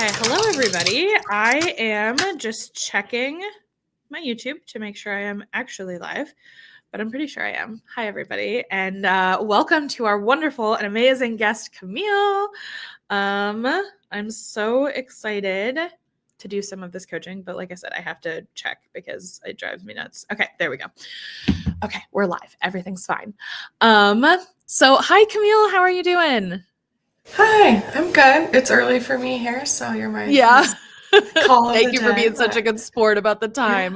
Okay, hello everybody. I am just checking my YouTube to make sure I am actually live, but I'm pretty sure I am. Hi everybody, and welcome to our wonderful and amazing guest, Camille. I'm so excited to do some of this coaching, but like I said, I have to check because it drives me nuts. Okay, there we go. Okay, we're live. Everything's fine. So hi Camille, how are you doing? Hi, I'm good. It's early for me here, so you're my Yeah. first call of the Thank you for day. being such a But good sport about the yeah, time.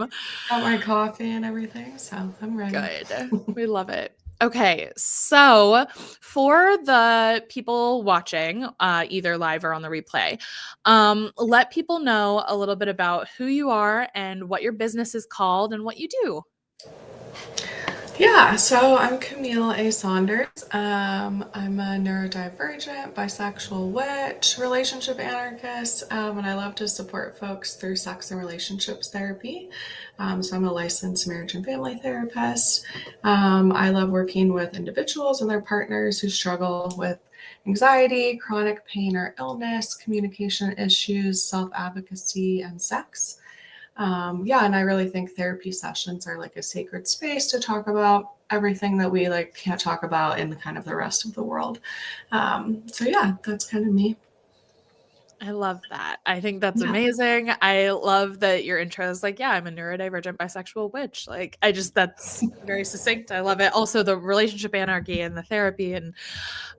got my coffee and everything, so I'm ready. Good. We love it. Okay, so for the people watching, either live or on the replay, let people know a little bit about who you are and what your business is called and what you do. Yeah, so I'm Camille A. Saunders. I'm a neurodivergent, bisexual witch, relationship anarchist, and I love to support folks through sex and relationships therapy. So I'm a licensed marriage and family therapist. I love working with individuals and their partners who struggle with anxiety, chronic pain or illness, communication issues, self-advocacy, and sex. And I really think therapy sessions are like a sacred space to talk about everything that we like can't talk about in kind of the rest of the world. So that's kind of me. I love that. I think that's Yeah. amazing. I love that your intro is like, yeah, I'm a neurodivergent bisexual witch. Like, that's very succinct. I love it. Also, the relationship anarchy and the therapy. And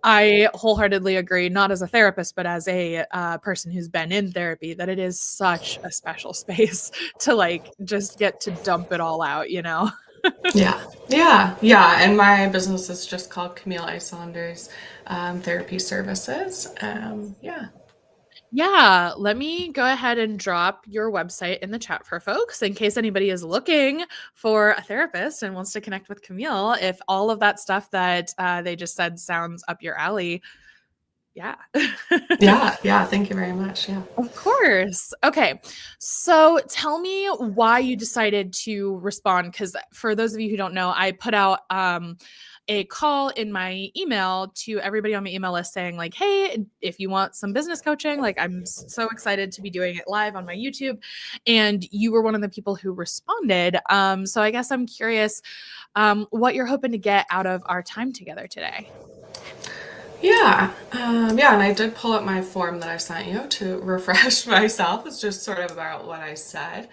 I wholeheartedly agree, not as a therapist, but as a person who's been in therapy, that it is such a special space to like just get to dump it all out, you know? Yeah. And my business is just called Camille A. Saunders Therapy Services. Yeah. Yeah, let me go ahead and drop your website in the chat for folks in case anybody is looking for a therapist and wants to connect with Camille. If all of that stuff that they just said sounds up your alley, yeah. Yeah. Thank you very much. Yeah. Of course. Okay. So tell me why you decided to respond. Because for those of you who don't know, I put out a call in my email to everybody on my email list saying, like, hey, if you want some business coaching, like, I'm so excited to be doing it live on my YouTube. And you were one of the people who responded. So I guess I'm curious what you're hoping to get out of our time together today. Yeah, and I did pull up my form that I sent you to refresh myself. It's just sort of about what I said.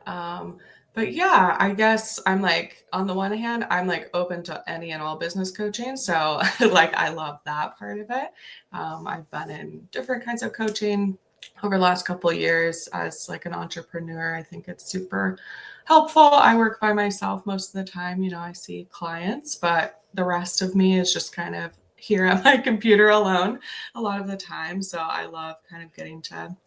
Um, but yeah, I guess I'm like, on the one hand, I'm like open to any and all business coaching. So, like, I love that part of it. I've been in different kinds of coaching over the last couple of years as like an entrepreneur. I think it's super helpful. I work by myself most of the time. I see clients, but the rest of me is just kind of here at my computer alone a lot of the time. So I love kind of getting to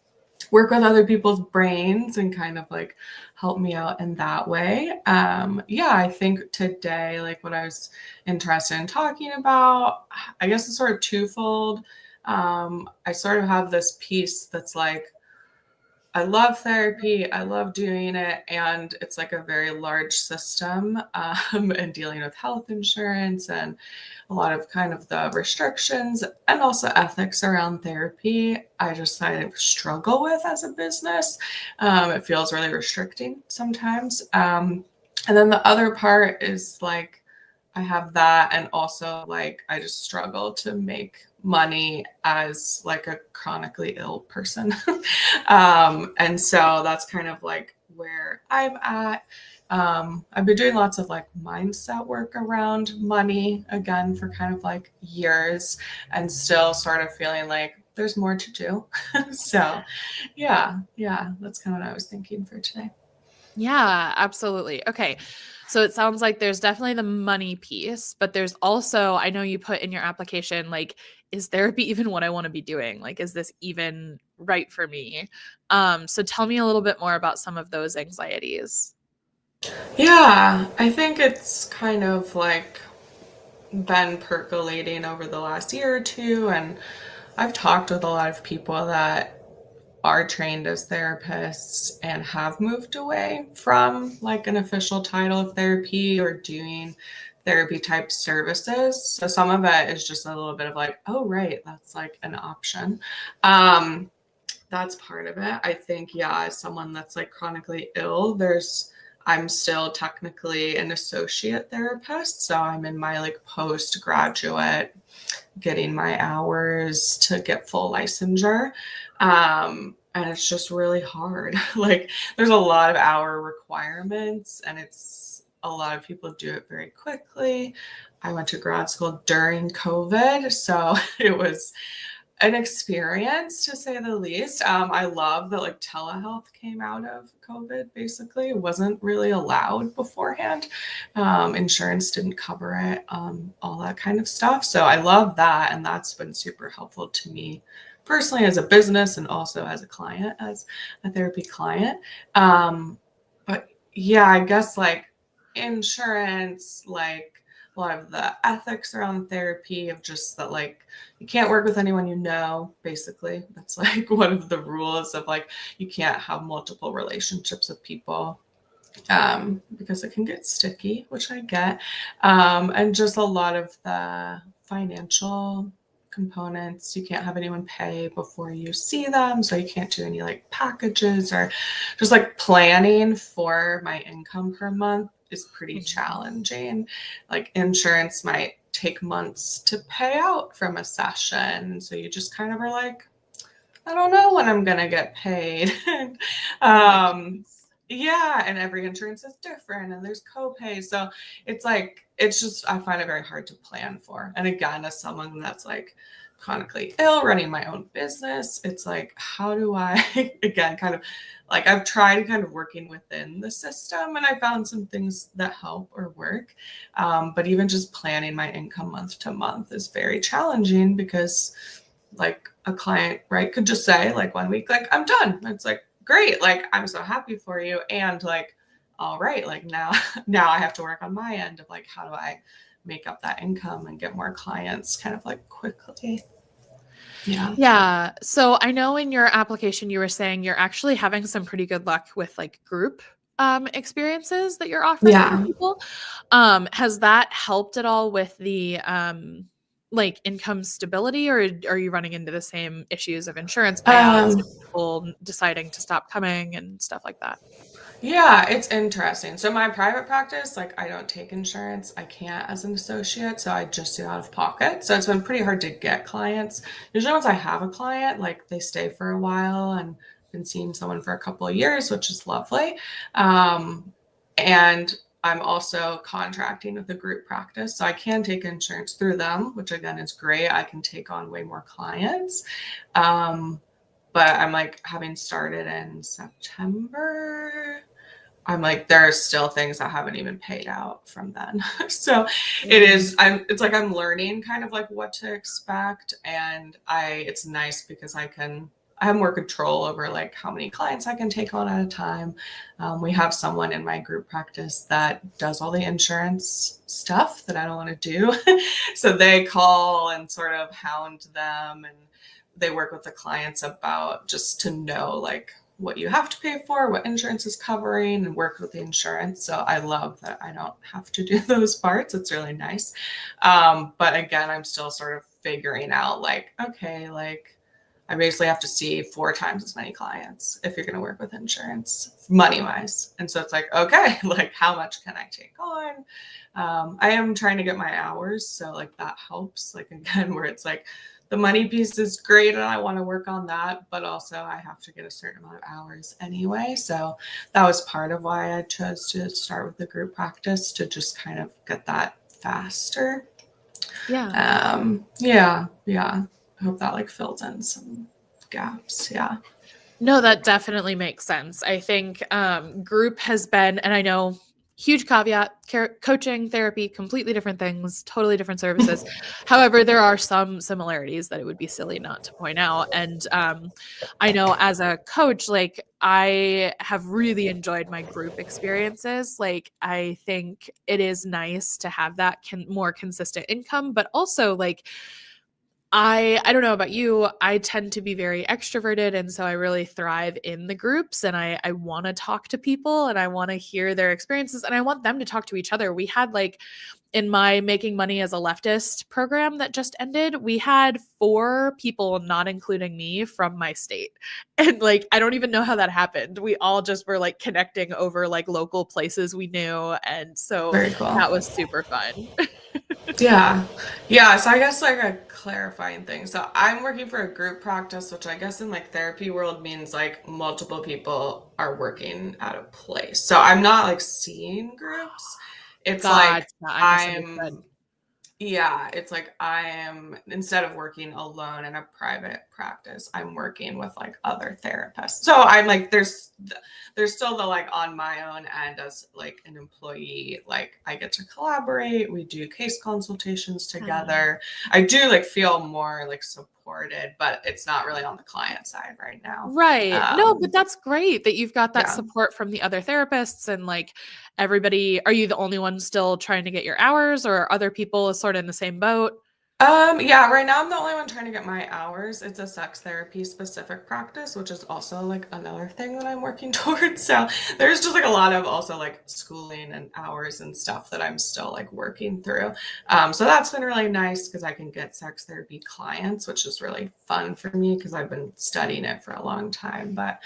work with other people's brains and kind of like help me out in that way. I think today, like what I was interested in talking about, I guess it's sort of twofold. I sort of have this piece that's like, I love therapy. I love doing it. And it's like a very large system and dealing with health insurance and a lot of kind of the restrictions and also ethics around therapy. I just kind of struggle with as a business. It feels really restricting sometimes. And then the other part is like, I have that. And also like, I just struggle to make money as like a chronically ill person. And so that's kind of like where I'm at. I've been doing lots of like mindset work around money again for kind of like years and still sort of feeling like there's more to do. So yeah, that's kind of what I was thinking for today. Yeah, absolutely. Okay. So it sounds like there's definitely the money piece, but there's also, I know you put in your application, like, is therapy even what I want to be doing? Like, is this even right for me? So tell me a little bit more about some of those anxieties. Yeah, I think it's kind of like been percolating over the last year or two. And I've talked with a lot of people that are trained as therapists and have moved away from like an official title of therapy or doing therapy type services. So some of it is just a little bit of like, oh, right, that's like an option. Um, That's part of it. I think, yeah, as someone that's like chronically ill, I'm still technically an associate therapist. So I'm in my like postgraduate, getting my hours to get full licensure. And it's just really hard. Like there's a lot of hour requirements, and it's a lot of people do it very quickly. I went to grad school during COVID, so it was an experience to say the least. I love that like telehealth came out of COVID. Basically, it wasn't really allowed beforehand. Insurance didn't cover it, all that kind of stuff. So I love that, and that's been super helpful to me personally as a business and also as a client, as a therapy client. But yeah, I guess like insurance, like a lot of the ethics around therapy of just that like you can't work with anyone you know, basically. That's like one of the rules of like you can't have multiple relationships with people, because it can get sticky, which I get. And just a lot of the financial components. You can't have anyone pay before you see them. So you can't do any like packages, or just like planning for my income per month is pretty challenging. Like insurance might take months to pay out from a session. So you just kind of are like, I don't know when I'm going to get paid. um, yeah, and every insurance is different and there's copay. So it's like, it's just, I find it very hard to plan for. And again, as someone that's like chronically ill, running my own business, it's like, how do I, again, kind of like I've tried kind of working within the system, and I found some things that help or work. But even just planning my income month to month is very challenging because like a client, right, could just say like 1 week, like, I'm done. It's like, great. Like, I'm so happy for you. And like, all right, like now, now I have to work on my end of like, how do I make up that income and get more clients kind of like quickly? Yeah. Yeah. So I know in your application you were saying you're actually having some pretty good luck with like group experiences that you're offering for Yeah. people. Has that helped at all with the like income stability, or are you running into the same issues of insurance payouts and Um, people deciding to stop coming and stuff like that? Yeah, it's interesting. So my private practice, like I don't take insurance. I can't as an associate, so I just do out of pocket. So it's been pretty hard to get clients. Usually once I have a client, like they stay for a while, and been seeing someone for a couple of years, which is lovely. Um, and I'm also contracting with a group practice, so I can take insurance through them, which again is great. I can take on way more clients. Um, but I'm like having started in September, I'm like, there are still things that haven't even paid out from then. So it's like I'm learning kind of like what to expect. And it's nice because I have more control over like how many clients I can take on at a time. We have someone in my group practice that does all the insurance stuff that I don't want to do. So they call and sort of hound them, and they work with the clients about just to know like what you have to pay for, what insurance is covering, and work with the insurance. So I love that I don't have to do those parts. It's really nice. But again, I'm still sort of figuring out like, okay, like I basically have to see 4 times as many clients if you're going to work with insurance money wise. And so it's like, okay, like how much can I take on? I am trying to get my hours. So like that helps. Like again, where it's like, the money piece is great and I want to work on that, but also I have to get a certain amount of hours anyway. So that was part of why I chose to start with the group practice, to just kind of get that faster. Yeah. Yeah. I hope that like fills in some gaps. Yeah. No, that definitely makes sense. I think group has been, and I know huge caveat, coaching, therapy, completely different things, totally different services. However, there are some similarities that it would be silly not to point out. And I know as a coach, like I have really enjoyed my group experiences. Like I think it is nice to have that more consistent income, but also like I don't know about you. I tend to be very extroverted, and so I really thrive in the groups, and I want to talk to people and I want to hear their experiences and I want them to talk to each other. We had like in my Making Money as a Leftist program that just ended, we had 4 people, not including me, from my state. And like, I don't even know how that happened. We all just were like connecting over like local places we knew. And so Very cool. that was super fun. Yeah. Yeah. So I guess like a clarifying thing. So I'm working for a group practice, which I guess in like therapy world means like multiple people are working at a place. So I'm not like seeing groups. It's Gotcha. like I misunderstood. I'm yeah, it's like I am, instead of working alone in a private practice, I'm working with like other therapists. So I'm like, there's still the like on my own end as like an employee, like I get to collaborate. We do case consultations together. I do like feel more like supported, but it's not really on the client side right now. Right. No, but Um, that's great that you've got that yeah. support from the other therapists and like everybody. Are you the only one still trying to get your hours, or are other people sort of in the same boat? Yeah, right now I'm the only one trying to get my hours. It's a sex therapy specific practice, which is also like another thing that I'm working towards. So there's just like a lot of also like schooling and hours and stuff that I'm still like working through. So that's been really nice because I can get sex therapy clients, which is really fun for me because I've been studying it for a long time, but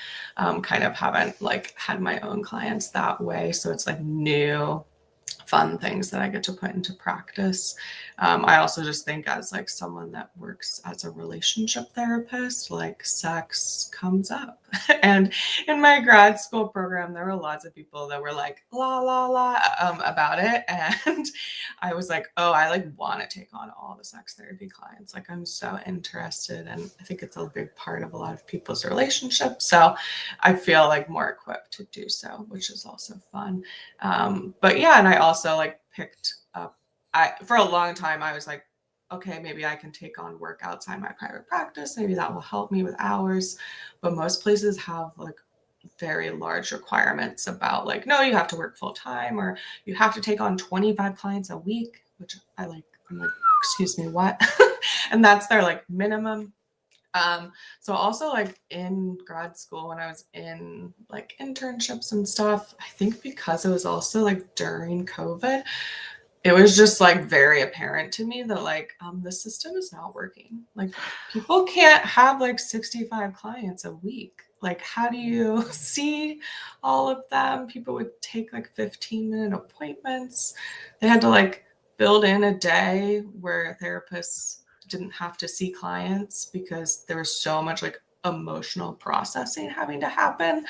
kind of haven't like had my own clients that way. So it's like new fun things that I get to put into practice. I also just think as like someone that works as a relationship therapist, like sex comes up. And in my grad school program, there were lots of people that were like la la la about it, and I was like, oh, I like want to take on all the sex therapy clients. Like I'm so interested, and I think it's a big part of a lot of people's relationships. So I feel like more equipped to do so, which is also fun. But yeah, and I also like picked up, I for a long time I was like, okay, maybe I can take on work outside my private practice. Maybe that will help me with hours. But most places have like very large requirements about like, no, you have to work full time or you have to take on 25 clients a week, which I like, I'm like, excuse me, what? And that's their like minimum. So also like in grad school when I was in like internships and stuff, I think because it was also like during COVID, it was just like very apparent to me that like the system is not working. Like people can't have like 65 clients a week. Like how do you see all of them? People would take like 15-minute appointments. They had to like build in a day where therapists didn't have to see clients because there was so much like emotional processing having to happen,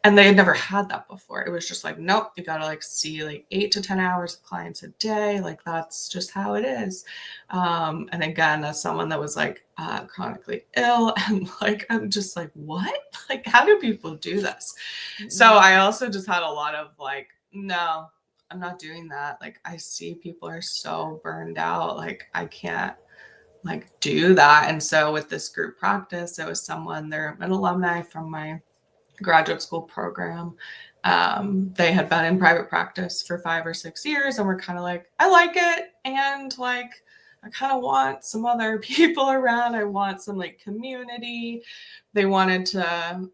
and they had never had that before. It was just like, nope, you gotta like see like 8 to 10 hours of clients a day. Like that's just how it is. And again, as someone that was like chronically ill, and like I'm just like, what? Like, how do people do this? So I also just had a lot of like, no, I'm not doing that. Like I see people are so burned out. Like I can't like do that. And so with this group practice, it was someone, they're an alumni from my graduate school program. They had been in private practice for 5 or 6 years and were kind of like, I like it. And like, I kind of want some other people around. I want some like community. They wanted to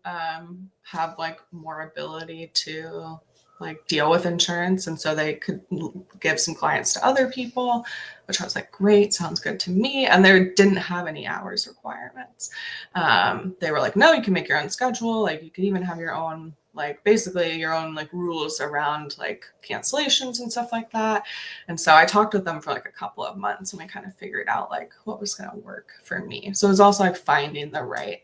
have like more ability to like deal with insurance. And so they could give some clients to other people, which I was like, great, sounds good to me. And they didn't have any hours requirements. They were like, no, you can make your own schedule. Like you could even have your own, like basically your own like rules around like cancellations and stuff like that. And so I talked with them for like a couple of months and we kind of figured out like what was going to work for me. So it was also like finding the right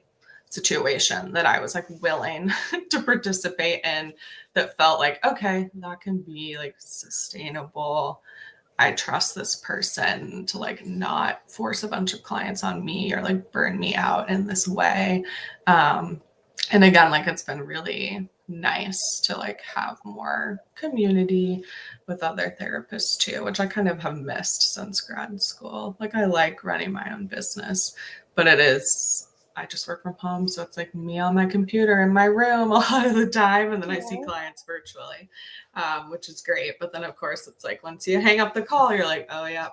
situation that I was like willing to participate in that felt like, okay, that can be like sustainable. I trust this person to like not force a bunch of clients on me or like burn me out in this way. And again, like it's been really nice to like have more community with other therapists too, which I kind of have missed since grad school. Like I like running my own business, but it is, I just work from home. So it's like me on my computer in my room a lot of the time. And then I see clients virtually, which is great. But then, of course, it's like once you hang up the call, you're like, oh, yeah,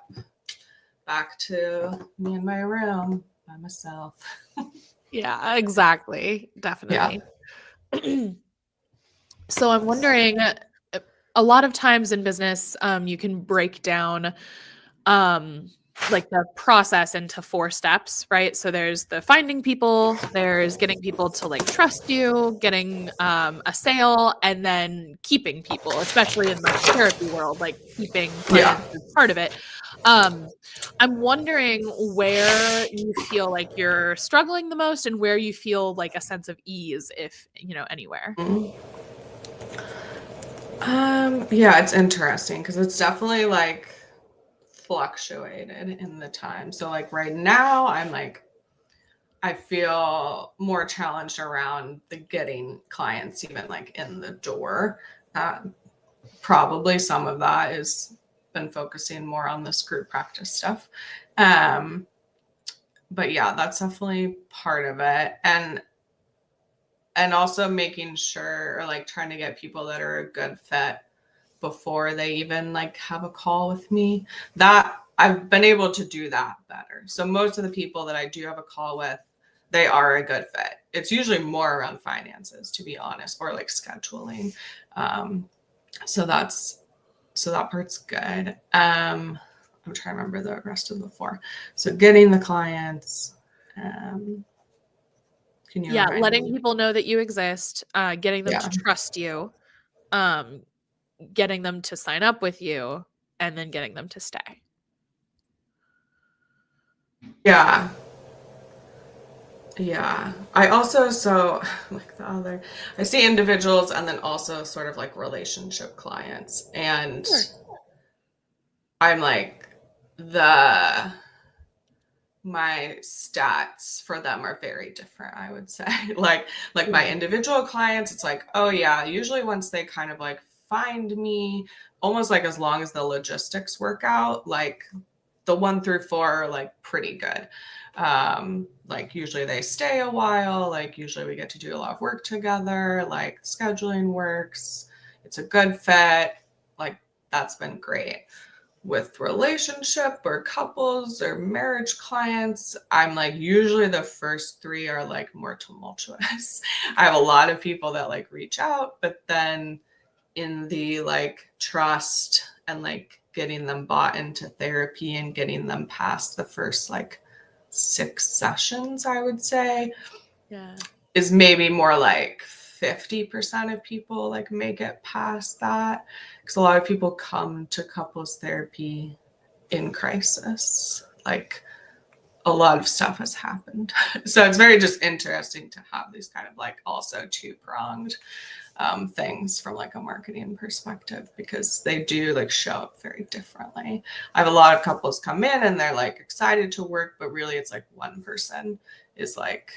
back to me in my room by myself. Yeah, exactly. Yeah. Definitely. So I'm wondering, a lot of times in business, you can break down like the process into 4 steps, right? So there's the finding people, there's getting people to like trust you, getting a sale, and then keeping people, especially in like the therapy world, like keeping Yeah. clients is part of it. Um, I'm wondering where you feel like you're struggling the most and where you feel like a sense of ease, if anywhere. Mhm. Yeah, it's interesting because it's definitely like fluctuated in the time. So like right now, I feel more challenged around the getting clients even like in the door. Probably some of that is been focusing more on this group practice stuff. Um, but yeah, that's definitely part of it. And also making sure or like trying to get people that are a good fit before they even like have a call with me. That I've been able to do that better. So most of the people that I do have a call with, they are a good fit. It's usually more around finances, to be honest, or like scheduling. Um, so that part's good. I'm trying to remember the rest of the 4. So getting the clients. Can you Yeah, remind letting me? people know that you exist, getting them to Yeah. trust you, um, getting them to sign up with you, and then getting them to stay. Yeah. Yeah. I also, so like the other, I see individuals and then also sort of like relationship clients. And Sure. I'm like, the, my stats for them are very different, I would say. like my individual clients, it's like, oh yeah, usually once they kind of like find me, almost like as long as the logistics work out, like the 1 through 4 are like pretty good. Like usually they stay a while, like usually we get to do a lot of work together, like scheduling works, it's a good fit, like that's been great. With relationship or couples or marriage clients, I'm like usually the first 3 are like more tumultuous. I have a lot of people that like reach out, but then in the like trust and like getting them bought into therapy and getting them past the first like 6 sessions, I would say, Yeah. is maybe more like 50% of people like make it past that, because a lot of people come to couples therapy in crisis, like a lot of stuff has happened. So it's very just interesting to have these kind of like also 2-pronged things from like a marketing perspective, because they do like show up very differently. I have a lot of couples come in and they're like excited to work, but really it's like one person is like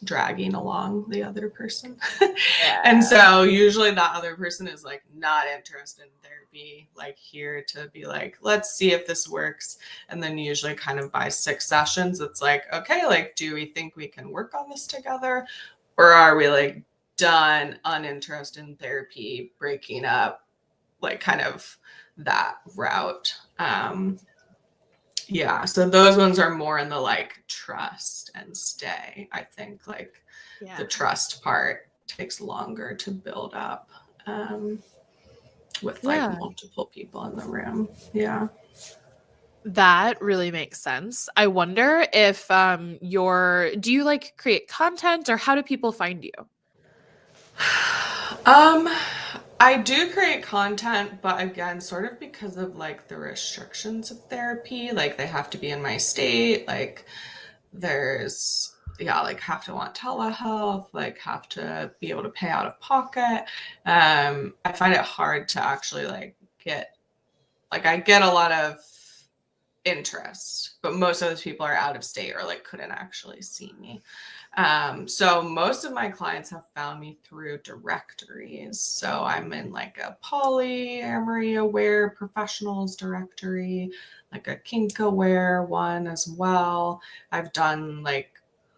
dragging along the other person. And Yeah. so usually that other person is like not interested in therapy, like here to be like, let's see if this works. And then usually kind of by 6 sessions, it's like, okay, like, do we think we can work on this together? Or are we like done, uninterested in therapy, breaking up, like kind of that route? Yeah, so those ones are more in the like trust and stay. I think like the Yeah. trust part takes longer to build up, with like Yeah. multiple people in the room. Yeah. That really makes sense. I wonder if do you like create content, or how do people find you? Um, I do create content, but again, sort of because of like the restrictions of therapy, like they have to be in my state, like there's, yeah, like have to want telehealth, like have to be able to pay out of pocket. I find it hard to actually like get, like I get a lot of interest, but most of those people are out of state or like couldn't actually see me. So most of my clients have found me through directories. So I'm in like a polyamory aware professionals directory, like a kink aware one as well. I've done like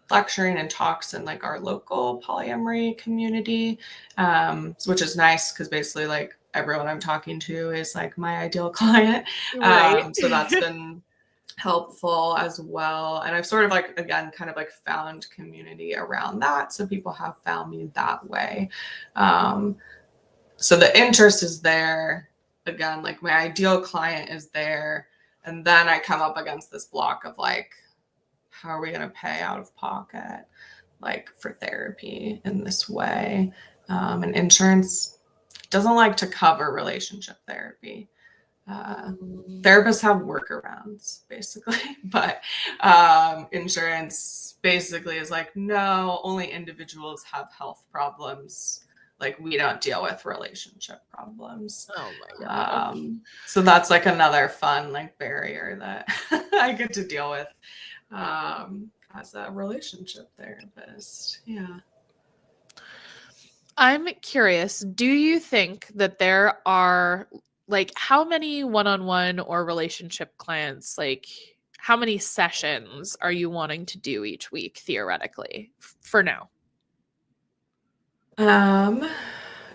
lecturing and talks in like our local polyamory community, which is nice because basically like everyone I'm talking to is like my ideal client. Right. So that's been helpful as well. And I've sort of like, again, kind of like found community around that. So people have found me that way. Um, So the interest is there. Again, like my ideal client is there. And then I come up against this block of like, how are we going to pay out of pocket, like for therapy in this way? And insurance doesn't like to cover relationship therapy. Therapists have workarounds basically, but insurance basically is like, no, only individuals have health problems. Like we don't deal with relationship problems. Oh my God. So that's like another fun like barrier that I get to deal with as a relationship therapist. Yeah. I'm curious, do you think that there are like how many one-on-one or relationship clients, like how many sessions are you wanting to do each week theoretically for now?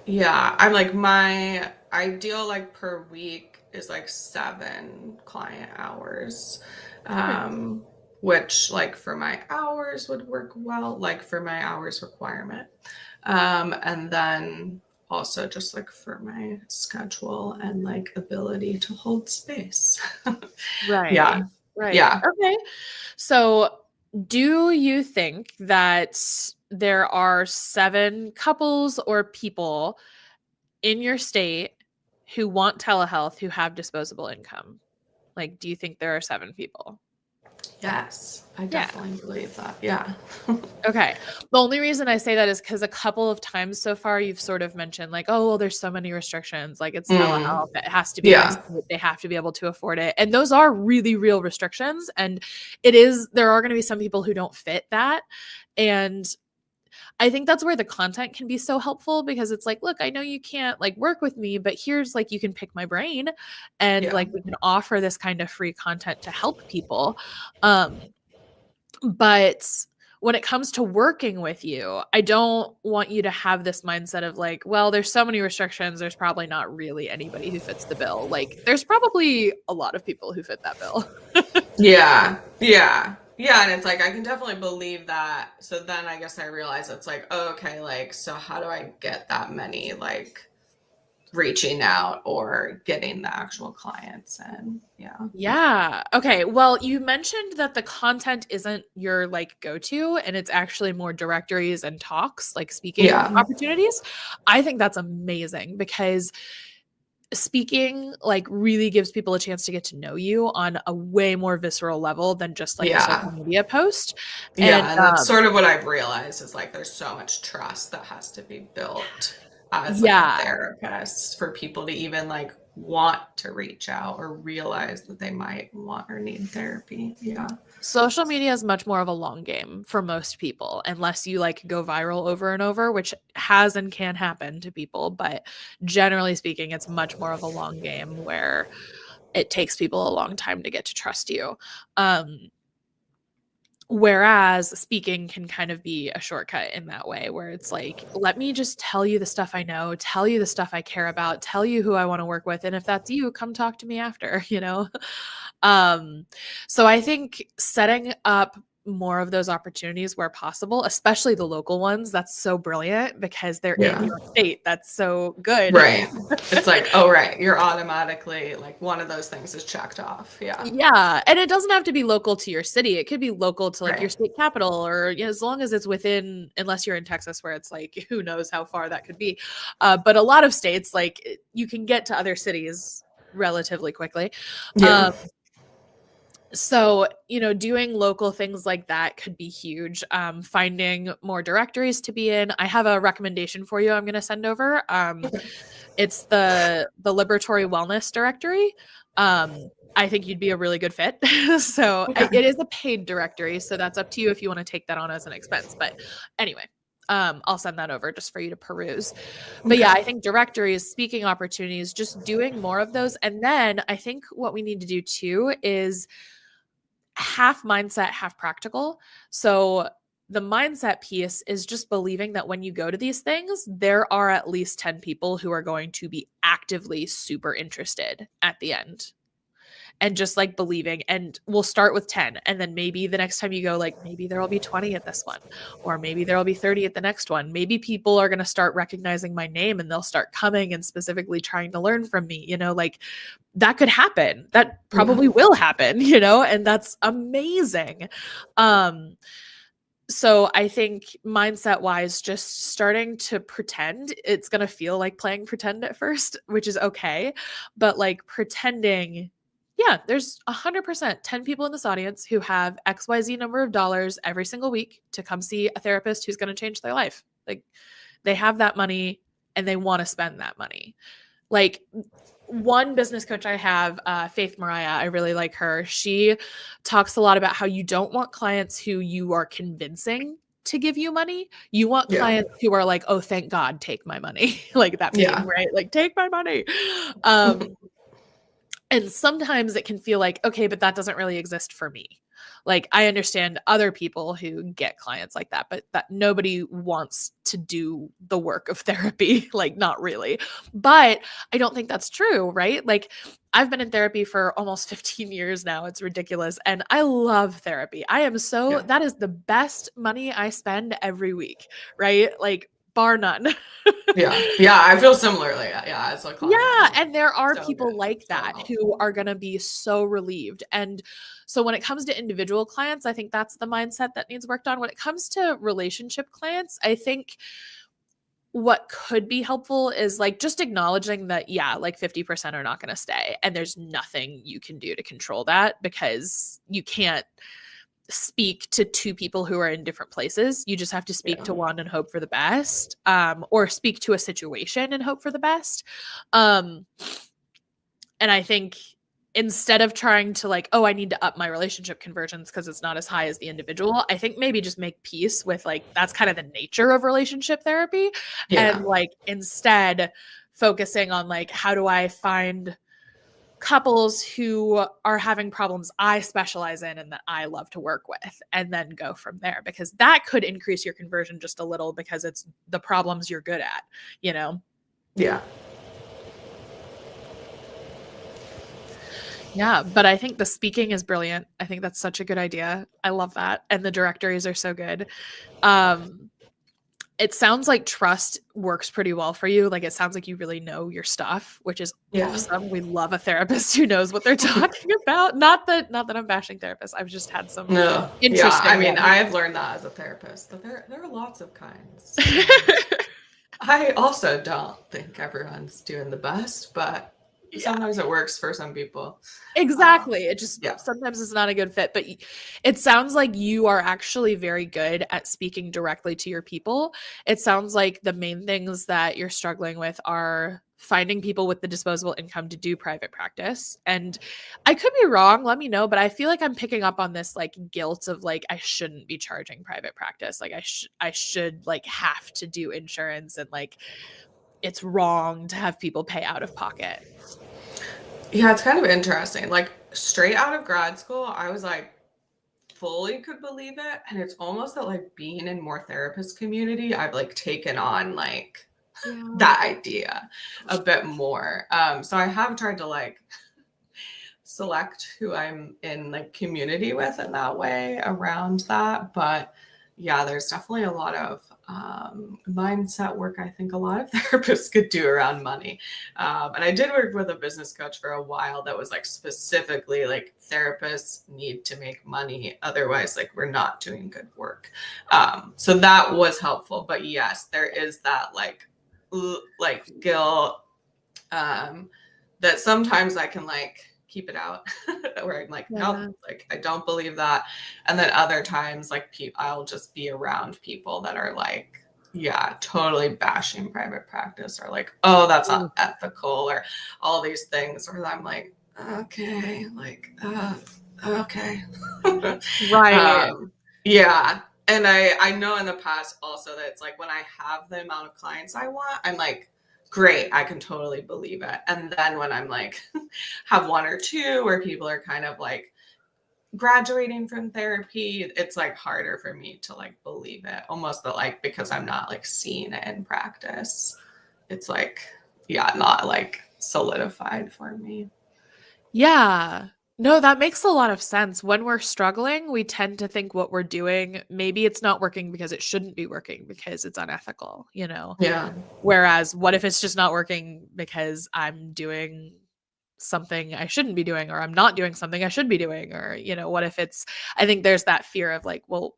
Yeah, I'm like my ideal like per week is like 7 client hours. Okay. Which like for my hours would work well, like for my hours requirement. And then also just like for my schedule and like ability to hold space. Yeah. Right. Right. Yeah. Okay. So, do you think that there are 7 couples or people in your state who want telehealth who have disposable income? Like, do you think there are 7 people? Yes. I Yeah. definitely believe that. Yeah. Okay. The only reason I say that is because a couple of times so far you've sort of mentioned like, oh, well, there's so many restrictions. Like it's telehealth. It has to be in my Yeah. state. They have to be able to afford it. And those are really real restrictions. And it is, there are going to be some people who don't fit that. And I think that's where the content can be so helpful because it's like, look, I know you can't like work with me, but here's like you can pick my brain and Yeah. like we can offer this kind of free content to help people. But when it comes to working with you, I don't want you to have this mindset of like, well, there's so many restrictions, there's probably not really anybody who fits the bill. Like there's probably a lot of people who fit that bill. Yeah. Yeah. Yeah. And it's like, I can definitely believe that. So then I guess I realize it's like, oh, okay, like, so how do I get that many, like, reaching out or getting the actual clients? And yeah. Yeah. Okay. Well, you mentioned that the content isn't your like go-to and it's actually more directories and talks, like speaking Yeah. opportunities. I think that's amazing because speaking like really gives people a chance to get to know you on a way more visceral level than just like a social Yeah. media post. And Yeah. And that's sort of what I've realized is like, there's so much trust that has to be built as like a yeah, therapist for people to even like want to reach out or realize that they might want or need therapy. Yeah. social media is much more of a long game for most people unless you like go viral over and over, which has and can happen to people, but generally speaking it's much more of a long game where it takes people a long time to get to trust you. Whereas speaking can kind of be a shortcut in that way, where it's like, let me just tell you the stuff I know, tell you the stuff I care about, tell you who I want to work with. And if that's you, come talk to me after, you know? Um, so I think setting up more of those opportunities where possible, especially the local ones, that's so brilliant because they're in Yeah. your state. That's so good. Right. It's like, oh, right. You're automatically like one of those things is checked off. Yeah. Yeah, and it doesn't have to be local to your city. It could be local to like your Right. state capital or you know, as long as it's within unless you're in Texas where it's like who knows how far that could be. But a lot of states like you can get to other cities relatively quickly. Yeah. Um so, you know, doing local things like that could be huge. Finding more directories to be in. I have a recommendation for you I'm going to send over. Okay. It's the Liberatory Wellness Directory. I think you'd be a really good fit. So Okay. it is a paid directory, so that's up to you if you want to take that on as an expense. But anyway, I'll send that over just for you to peruse. But Okay. yeah, I think directories, speaking opportunities, just doing more of those. And then I think what we need to do too is half mindset, half practical. So the mindset piece is just believing that when you go to these things, there are at least 10 people who are going to be actively super interested at the end. and just like believing, and we'll start with 10, and then maybe the next time you go, like maybe there'll be 20 at this one, or maybe there'll be 30 at the next one. Maybe people are going to start recognizing my name and they'll start coming and specifically trying to learn from me, like that could happen. That probably will happen, and that's amazing. So I think mindset wise, just starting to pretend, it's going to feel like playing pretend at first, which is okay. But like pretending, yeah, there's 100% 10 people in this audience who have XYZ number of dollars every single week to come see a therapist who's going to change their life. Like they have that money and they want to spend that money. Like one business coach I have, Faith Mariah, I really like her. She talks a lot about how you don't want clients who you are convincing to give you money. You want clients who are like, oh, thank God, take my money. Like that meme, right? Like, take my money. And sometimes it can feel like, okay, but that doesn't really exist for me. Like I understand other people who get clients like that, but that nobody wants to do the work of therapy, like not really. But I don't think that's true, right? Like I've been in therapy for almost 15 years now. It's ridiculous. And I love therapy. That is the best money I spend every week, right? Like bar none. Yeah, I feel similarly. Yeah, as a client. Yeah, and there are people like that who are going to be so relieved. And so when it comes to individual clients, I think that's the mindset that needs worked on. When it comes to relationship clients, I think what could be helpful is like just acknowledging that, yeah, like 50% are not going to stay. And there's nothing you can do to control that because you can't speak to two people who are in different places. You just have to speak to one and hope for the best, or speak to a situation and hope for the best. And I think instead of trying to like, oh, I need to up my relationship conversions because it's not as high as the individual, I think maybe just make peace with like, that's kind of the nature of relationship therapy. And like instead focusing on like, how do I find couples who are having problems I specialize in and that I love to work with, and then go from there, because that could increase your conversion just a little because it's the problems you're good at, Yeah. Yeah, but I think the speaking is brilliant. I think that's such a good idea. I love that. And the directories are so good. It sounds like trust works pretty well for you. Like it sounds like you really know your stuff, which is awesome. We love a therapist who knows what they're talking about. Not that I'm bashing therapists. I've just had some interesting. I mean, I've learned that as a therapist. That there are lots of kinds. I also don't think everyone's doing the best, but sometimes it works for some people. Exactly. It just sometimes it's not a good fit, but it sounds like you are actually very good at speaking directly to your people. It sounds like the main things that you're struggling with are finding people with the disposable income to do private practice. And I could be wrong, let me know, but I feel like I'm picking up on this like guilt of like I shouldn't be charging private practice. Like I should like have to do insurance, and like it's wrong to have people pay out of pocket. Yeah, it's kind of interesting. Like straight out of grad school, I was like fully could believe it. And it's almost that like being in more therapist community, I've like taken on like that idea a bit more. So I have tried to like select who I'm in like community with in that way around that. But yeah, there's definitely a lot of mindset work I think a lot of therapists could do around money. And I did work with a business coach for a while that was like specifically like therapists need to make money. Otherwise, like we're not doing good work. So that was helpful. But yes, there is that like guilt that sometimes I can like keep it out where I'm like, nope, like I don't believe that. And then other times like I'll just be around people that are like, yeah, totally bashing private practice, or like, oh, that's not ethical, or all these things where I'm like, okay, like, okay. Right. Yeah. And I know in the past also that it's like when I have the amount of clients I want, I'm like, great, I can totally believe it. And then when I'm like, have one or two where people are kind of like graduating from therapy, it's like harder for me to like believe it, almost that like because I'm not like seeing it in practice. It's like, yeah, not like solidified for me. Yeah. No, that makes a lot of sense. When we're struggling, we tend to think what we're doing, maybe it's not working because it shouldn't be working because it's unethical, you know? Yeah. Whereas what if it's just not working because I'm doing something I shouldn't be doing, or I'm not doing something I should be doing, or, you know, what if it's, I think there's that fear of like, well,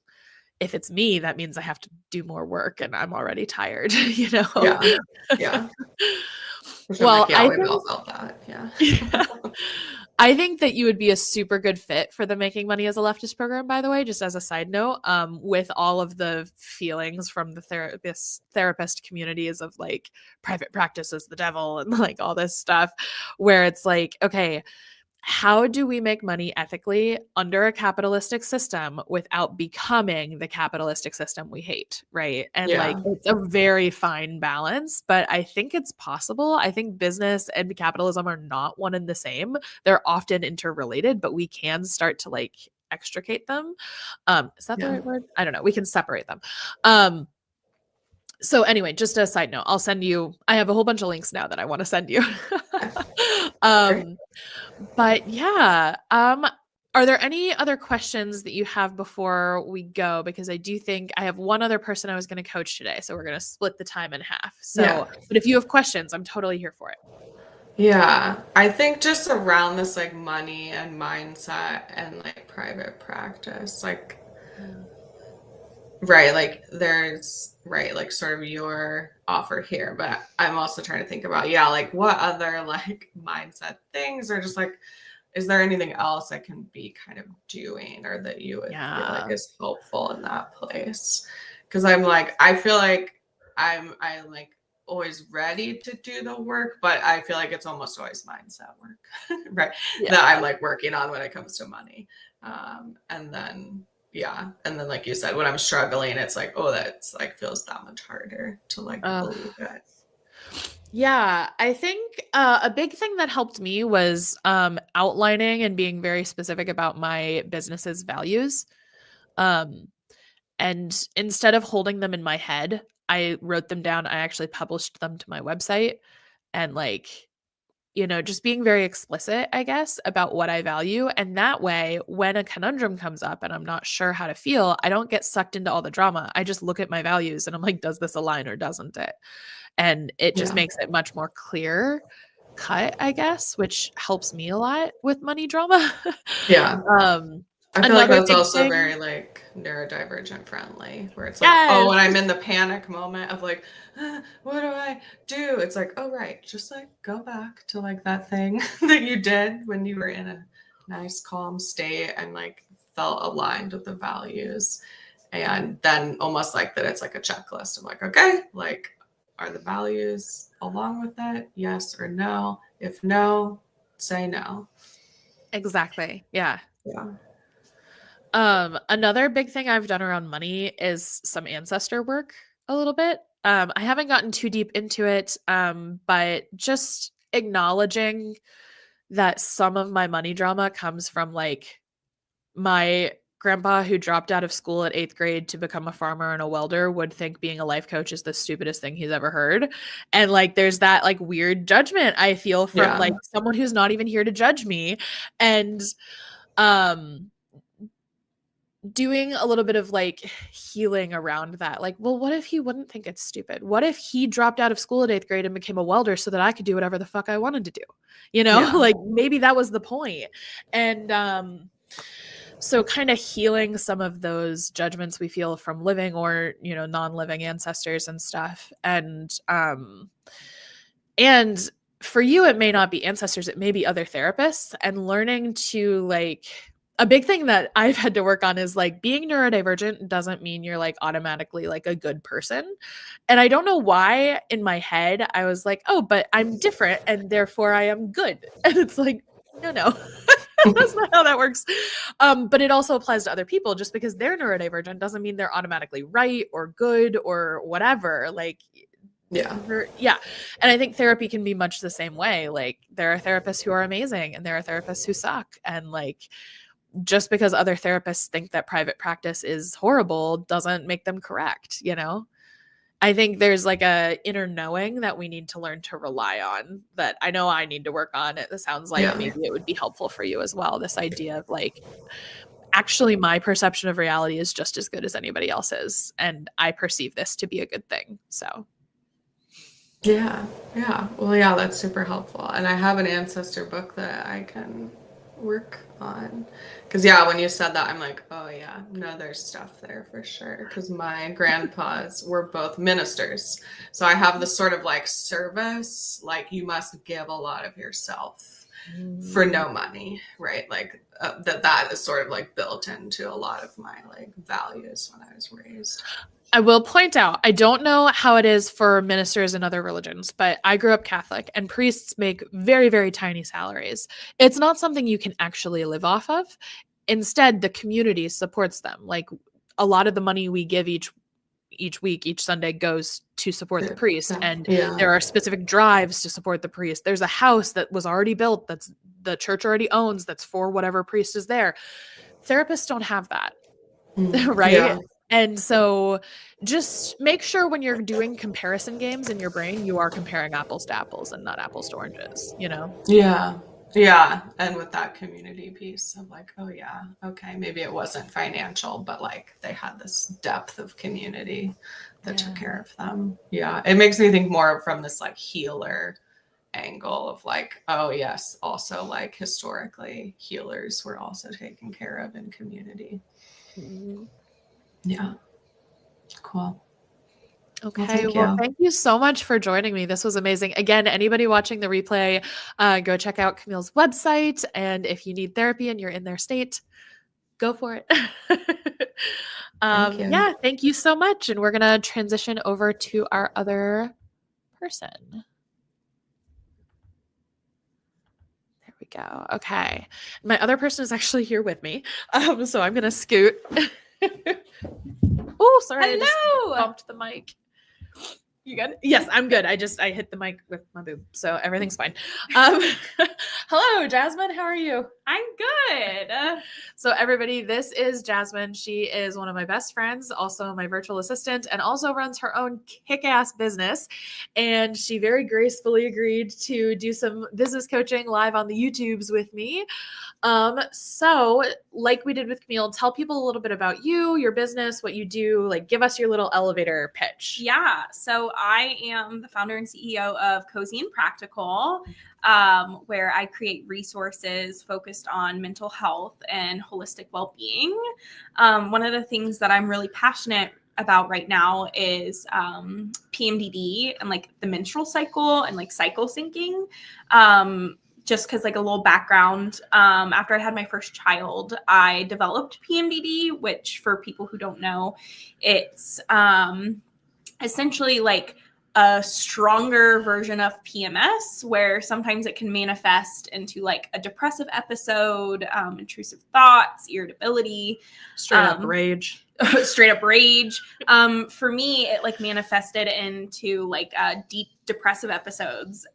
if it's me, that means I have to do more work and I'm already tired, you know? Yeah. Yeah. Which I'm Well, like, yeah, I we've all think felt that. Yeah. yeah. I think that you would be a super good fit for the Making Money as a Leftist program, by the way, just as a side note, with all of the feelings from the therapist communities of like private practice is the devil and like all this stuff, where it's like, okay, how do we make money ethically under a capitalistic system without becoming the capitalistic system we hate, right? And like Yeah. it's a very fine balance, but I think it's possible. I think business and capitalism are not one and the same. They're often interrelated, but we can start to like extricate them. Is that the Yeah. right word? I don't know. We can separate them. Um so anyway, just a side note, I'll send you, I have a whole bunch of links now that I want to send you. Great. um but yeah, are there any other questions that you have before we go? Because I do think I have one other person I was going to coach today, so we're going to split the time in half. Yeah. So, but if you have questions, I'm totally here for it. Yeah. I think just around this like money and mindset and like private practice, like, Yeah. right, like there's, right, like sort of your offer here, but I'm also trying to think about, yeah, like what other like mindset things, or just like, is there anything else I can be kind of doing or that you would feel like Yeah. is helpful in that place? Because I'm like, I feel like I'm like always ready to do the work, but I feel like it's almost always mindset work, right? That I'm Yeah. like working on when it comes to money. And then yeah, and then like you said, when I'm struggling, it's like, oh, that's like feels that much harder to like Uh, believe it. yeah, I think a big thing that helped me was outlining and being very specific about my business's values. Um, And instead of holding them in my head, I wrote them down. I actually published them to my website and like, you know, just being very explicit, I guess, about what I value. And that way, when a conundrum comes up and I'm not sure how to feel, I don't get sucked into all the drama. I just look at my values and I'm like, does this align or doesn't it? And it just Yeah. makes it much more clear cut, I guess, which helps me a lot with money drama. Yeah. um, I feel like Another that's big also thing. very like neurodivergent friendly, where it's like, oh, Yes. when I'm in the panic moment of like, what do I do? It's like, oh, right, just like go back to like that thing that you did when you were in a nice, calm state and like felt aligned with the values. And then almost like that, it's like a checklist of like, okay, like, are the values along with it? Yes or no? If no, say no. Exactly. Yeah. Yeah. Another big thing I've done around money is some ancestor work a little bit. I haven't gotten too deep into it, but just acknowledging that some of my money drama comes from like my grandpa who dropped out of school at 8th grade to become a farmer and a welder would think being a life coach is the stupidest thing he's ever heard. And like there's that like weird judgment I feel from Yeah. like someone who's not even here to judge me. And um doing a little bit of like healing around that. Like, well, what if he wouldn't think it's stupid? What if he dropped out of school at 8th grade and became a welder so that I could do whatever the fuck I wanted to do? You know, Yeah. like maybe that was the point. And so kind of healing some of those judgments we feel from living or, you know, non-living ancestors and stuff. And for you, it may not be ancestors, it may be other therapists, and learning to like, a big thing that I've had to work on is like being neurodivergent doesn't mean you're like automatically like a good person. And I don't know why in my head I was like, oh, but I'm different and therefore I am good. And it's like, no, no. That's not how that works. But it also applies to other people. Just because they're neurodivergent doesn't mean they're automatically right or good or whatever. Like Yeah. yeah. And I think therapy can be much the same way. Like there are therapists who are amazing and there are therapists who suck. And like just because other therapists think that private practice is horrible doesn't make them correct, you know? I think there's like a inner knowing that we need to learn to rely on, that I know I need to work on. It sounds like Yeah. maybe it would be helpful for you as well. This idea of like, actually, my perception of reality is just as good as anybody else's, and I perceive this to be a good thing. So Yeah, yeah. Well, yeah, that's super helpful. And I have an ancestor book that I can work on. Because, yeah, when you said that, I'm like, oh, yeah, no, there's stuff there for sure. Because my grandpas were both ministers. So I have this sort of like service, like you must give a lot of yourself for no money, right? Like that is sort of like built into a lot of my like values when I was raised. I will point out, I don't know how it is for ministers in other religions, but I grew up Catholic and priests make very, very tiny salaries. It's not something you can actually live off of. Instead, the community supports them. Like a lot of the money we give each week, each Sunday goes to support the priest. And Yeah. there are specific drives to support the priest. There's a house that was already built that's the church already owns that's for whatever priest is there. Therapists don't have that. Right? Yeah. And so just make sure when you're doing comparison games in your brain, you are comparing apples to apples and not apples to oranges, you know? Yeah. Yeah. And with that community piece of like, oh, yeah, okay, maybe it wasn't financial, but like they had this depth of community that took care of them. Yeah. It makes me think more from this like healer angle of like, oh, yes, also like historically, healers were also taken care of in community. Mm-hmm. Yeah. Cool. Okay. Well, thank you so much for joining me. This was amazing. Again, anybody watching the replay, go check out Camille's website. And if you need therapy and you're in their state, go for it. Thank you. Yeah, thank you so much. And we're going to transition over to our other person. There we go. Okay. My other person is actually here with me. So I'm going to scoot. Oh, sorry. Hello. I just bumped the mic. You good? Yes, I'm good. I hit the mic with my boob, so everything's fine. Hello, Jasmine. How are you? I'm good. So everybody, this is Jasmine. She is one of my best friends, also my virtual assistant, and also runs her own kick-ass business. And she very gracefully agreed to do some business coaching live on the YouTubes with me. So like we did with Camille, tell people a little bit about you, your business, what you do, like give us your little elevator pitch. Yeah. So I am the founder and CEO of Cozy and Practical, where I create resources focused on mental health and holistic well-being. One of the things that I'm really passionate about right now is PMDD and like the menstrual cycle and like cycle syncing. Just because like a little background, after I had my first child, I developed PMDD, which for people who don't know, it's essentially like a stronger version of PMS, where sometimes it can manifest into like a depressive episode, intrusive thoughts, irritability, Straight up rage. straight up rage. For me, it like manifested into like deep depressive episodes.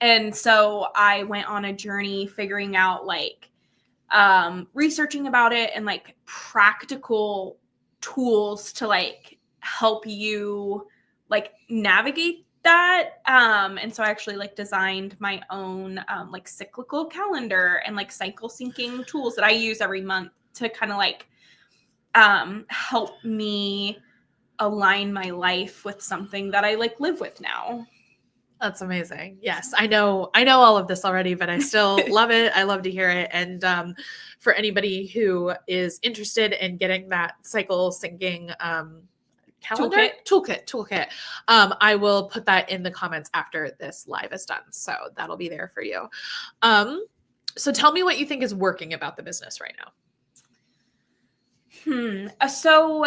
And so I went on a journey figuring out like researching about it and like practical tools to like help you like navigate that. And so I actually like designed my own like cyclical calendar and like cycle syncing tools that I use every month to kind of like help me align my life with something that I like live with now. That's amazing. Yes, I know all of this already, but I still love it. I love to hear it. And for anybody who is interested in getting that cycle syncing calendar toolkit, I will put that in the comments after this live is done. So that'll be there for you. So tell me what you think is working about the business right now. So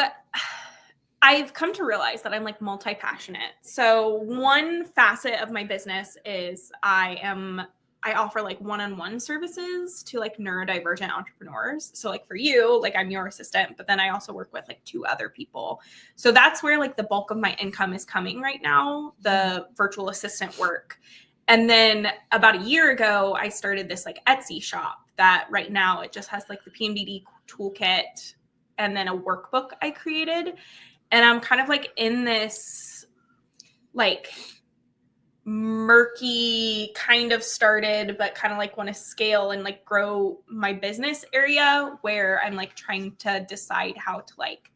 I've come to realize that I'm like multi-passionate. So one facet of my business is I offer like one-on-one services to like neurodivergent entrepreneurs. So like for you, like I'm your assistant, but then I also work with like 2 other people. So that's where like the bulk of my income is coming right now, the virtual assistant work. And then about a year ago, I started this like Etsy shop that right now it just has like the PMDD toolkit and then a workbook I created. And I'm kind of like in this like murky kind of started, but kind of like want to scale and like grow my business area where I'm like trying to decide how to like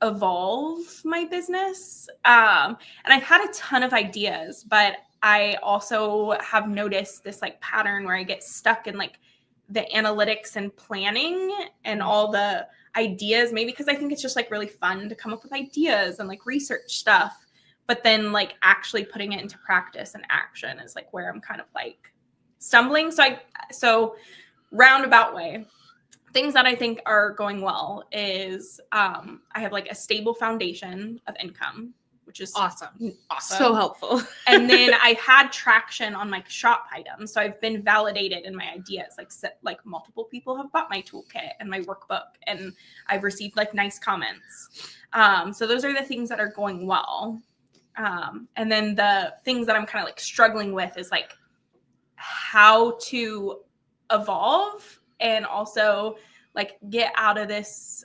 evolve my business. And I've had a ton of ideas, but I also have noticed this like pattern where I get stuck in like the analytics and planning and all the ideas, maybe because I think it's just like really fun to come up with ideas and like research stuff. But then like actually putting it into practice and action is like where I'm kind of like stumbling. So roundabout way, things that I think are going well is I have like a stable foundation of income, which is Awesome. awesome. So helpful. And then I've had traction on like shop items. So I've been validated in my ideas. Like multiple people have bought my toolkit and my workbook, and I've received like nice comments. So those are the things that are going well. And then the things that I'm kind of like struggling with is like how to evolve and also like get out of this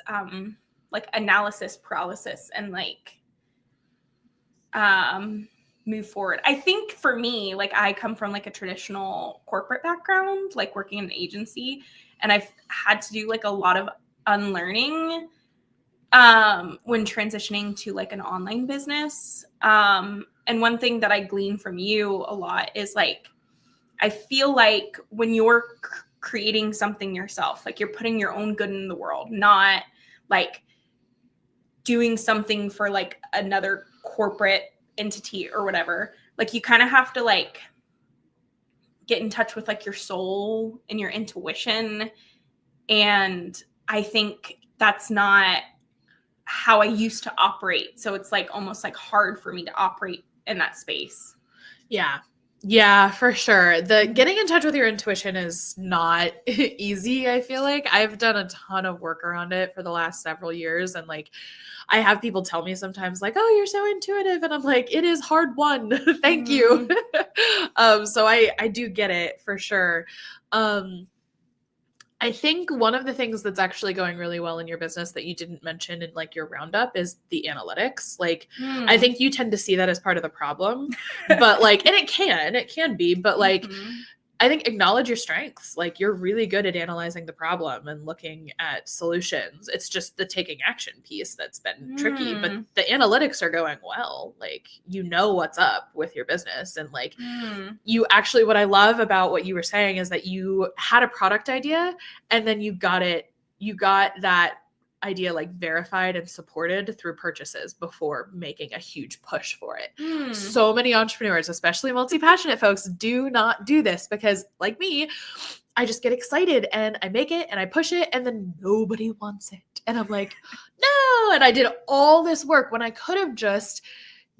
like analysis paralysis and like move forward. I think for me, like I come from like a traditional corporate background, like working in an agency, and I've had to do like a lot of unlearning when transitioning to like an online business. And one thing that I glean from you a lot is like, I feel like when you're creating something yourself, like you're putting your own good in the world, not like doing something for like another corporate entity or whatever. Like you kind of have to like get in touch with like your soul and your intuition. And I think that's not how I used to operate. So it's like almost like hard for me to operate in that space. Yeah. Yeah, for sure. The getting in touch with your intuition is not easy, I feel like. I've done a ton of work around it for the last several years. And like, I have people tell me sometimes like, oh, you're so intuitive. And I'm like, it is hard won. Thank you. So I do get it for sure. I think one of the things that's actually going really well in your business that you didn't mention in like your roundup is the analytics. Like, I think you tend to see that as part of the problem, but like, and it can be, but like, I think acknowledge your strengths. Like you're really good at analyzing the problem and looking at solutions. It's just the taking action piece that's been tricky, but the analytics are going well. Like, you know what's up with your business. And like you actually, what I love about what you were saying is that you had a product idea and then you got that idea like verified and supported through purchases before making a huge push for it. So many entrepreneurs, especially multi-passionate folks, do not do this because like me, I just get excited and I make it and I push it and then nobody wants it. And I'm like, no. And I did all this work when I could have just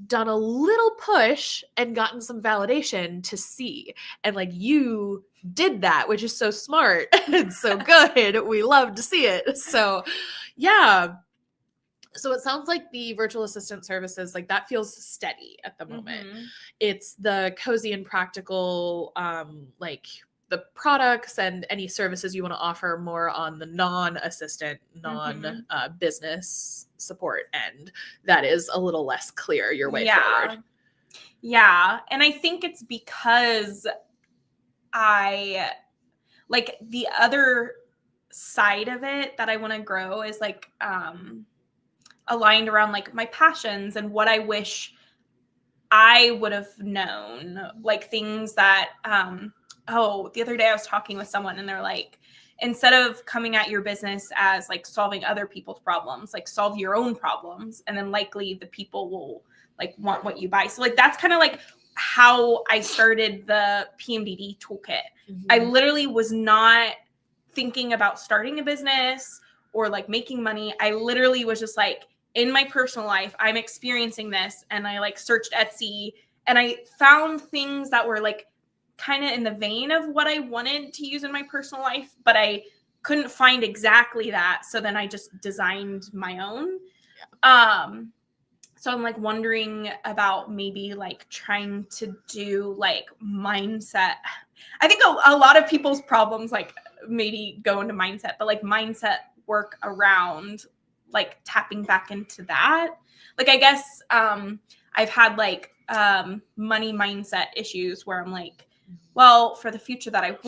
done a little push and gotten some validation to see. And like you did that, which is so smart and so good. We love to see it. So yeah. So it sounds like the virtual assistant services, like that feels steady at the moment. It's the cozy and practical, like the products and any services you want to offer more on the non-assistant, non-business support end. That is a little less clear your way forward. Yeah. And I think it's because I like the other side of it that I want to grow is like aligned around like my passions and what I wish I would have known, like things that the other day I was talking with someone and they're like, instead of coming at your business as like solving other people's problems, like solve your own problems, and then likely the people will like want what you buy. So like that's kind of like how I started the PMDD toolkit. I literally was not thinking about starting a business or like making money. I literally was just like, in my personal life, I'm experiencing this, and I like searched Etsy and I found things that were like kind of in the vein of what I wanted to use in my personal life, but I couldn't find exactly that. So then I just designed my own. So I'm like wondering about maybe like trying to do like mindset. I think a lot of people's problems like maybe go into mindset, but like mindset work around like tapping back into that. Like, I guess I've had like money mindset issues where I'm like, well, for the future that I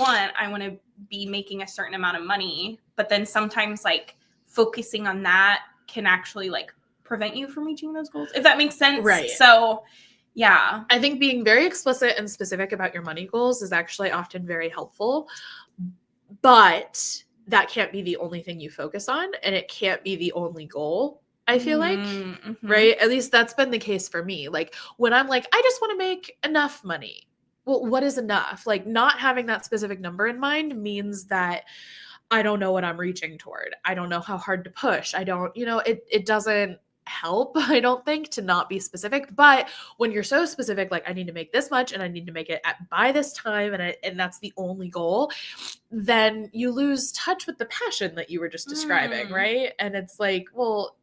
want to be making a certain amount of money. But then sometimes like focusing on that can actually like prevent you from reaching those goals, if that makes sense. Right. So yeah. I think being very explicit and specific about your money goals is actually often very helpful, but that can't be the only thing you focus on, and it can't be the only goal, I feel like, right? At least that's been the case for me. Like when I'm like, I just want to make enough money. Well, what is enough? Like not having that specific number in mind means that I don't know what I'm reaching toward. I don't know how hard to push. I don't, it doesn't help, I don't think, to not be specific. But when you're so specific, like I need to make this much and I need to make it by this time, and that's the only goal, then you lose touch with the passion that you were just describing, right? And it's like, well,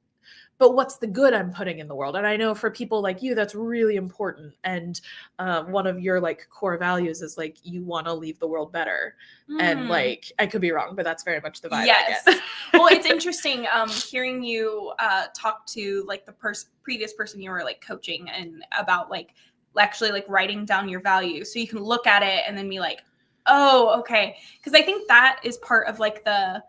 but what's the good I'm putting in the world? And I know for people like you, that's really important. And one of your like core values is like, you want to leave the world better. And like, I could be wrong, but that's very much the vibe I get. Well, it's interesting hearing you talk to like the previous person you were like coaching and about like actually like writing down your values so you can look at it and then be like, oh, okay. Because I think that is part of like the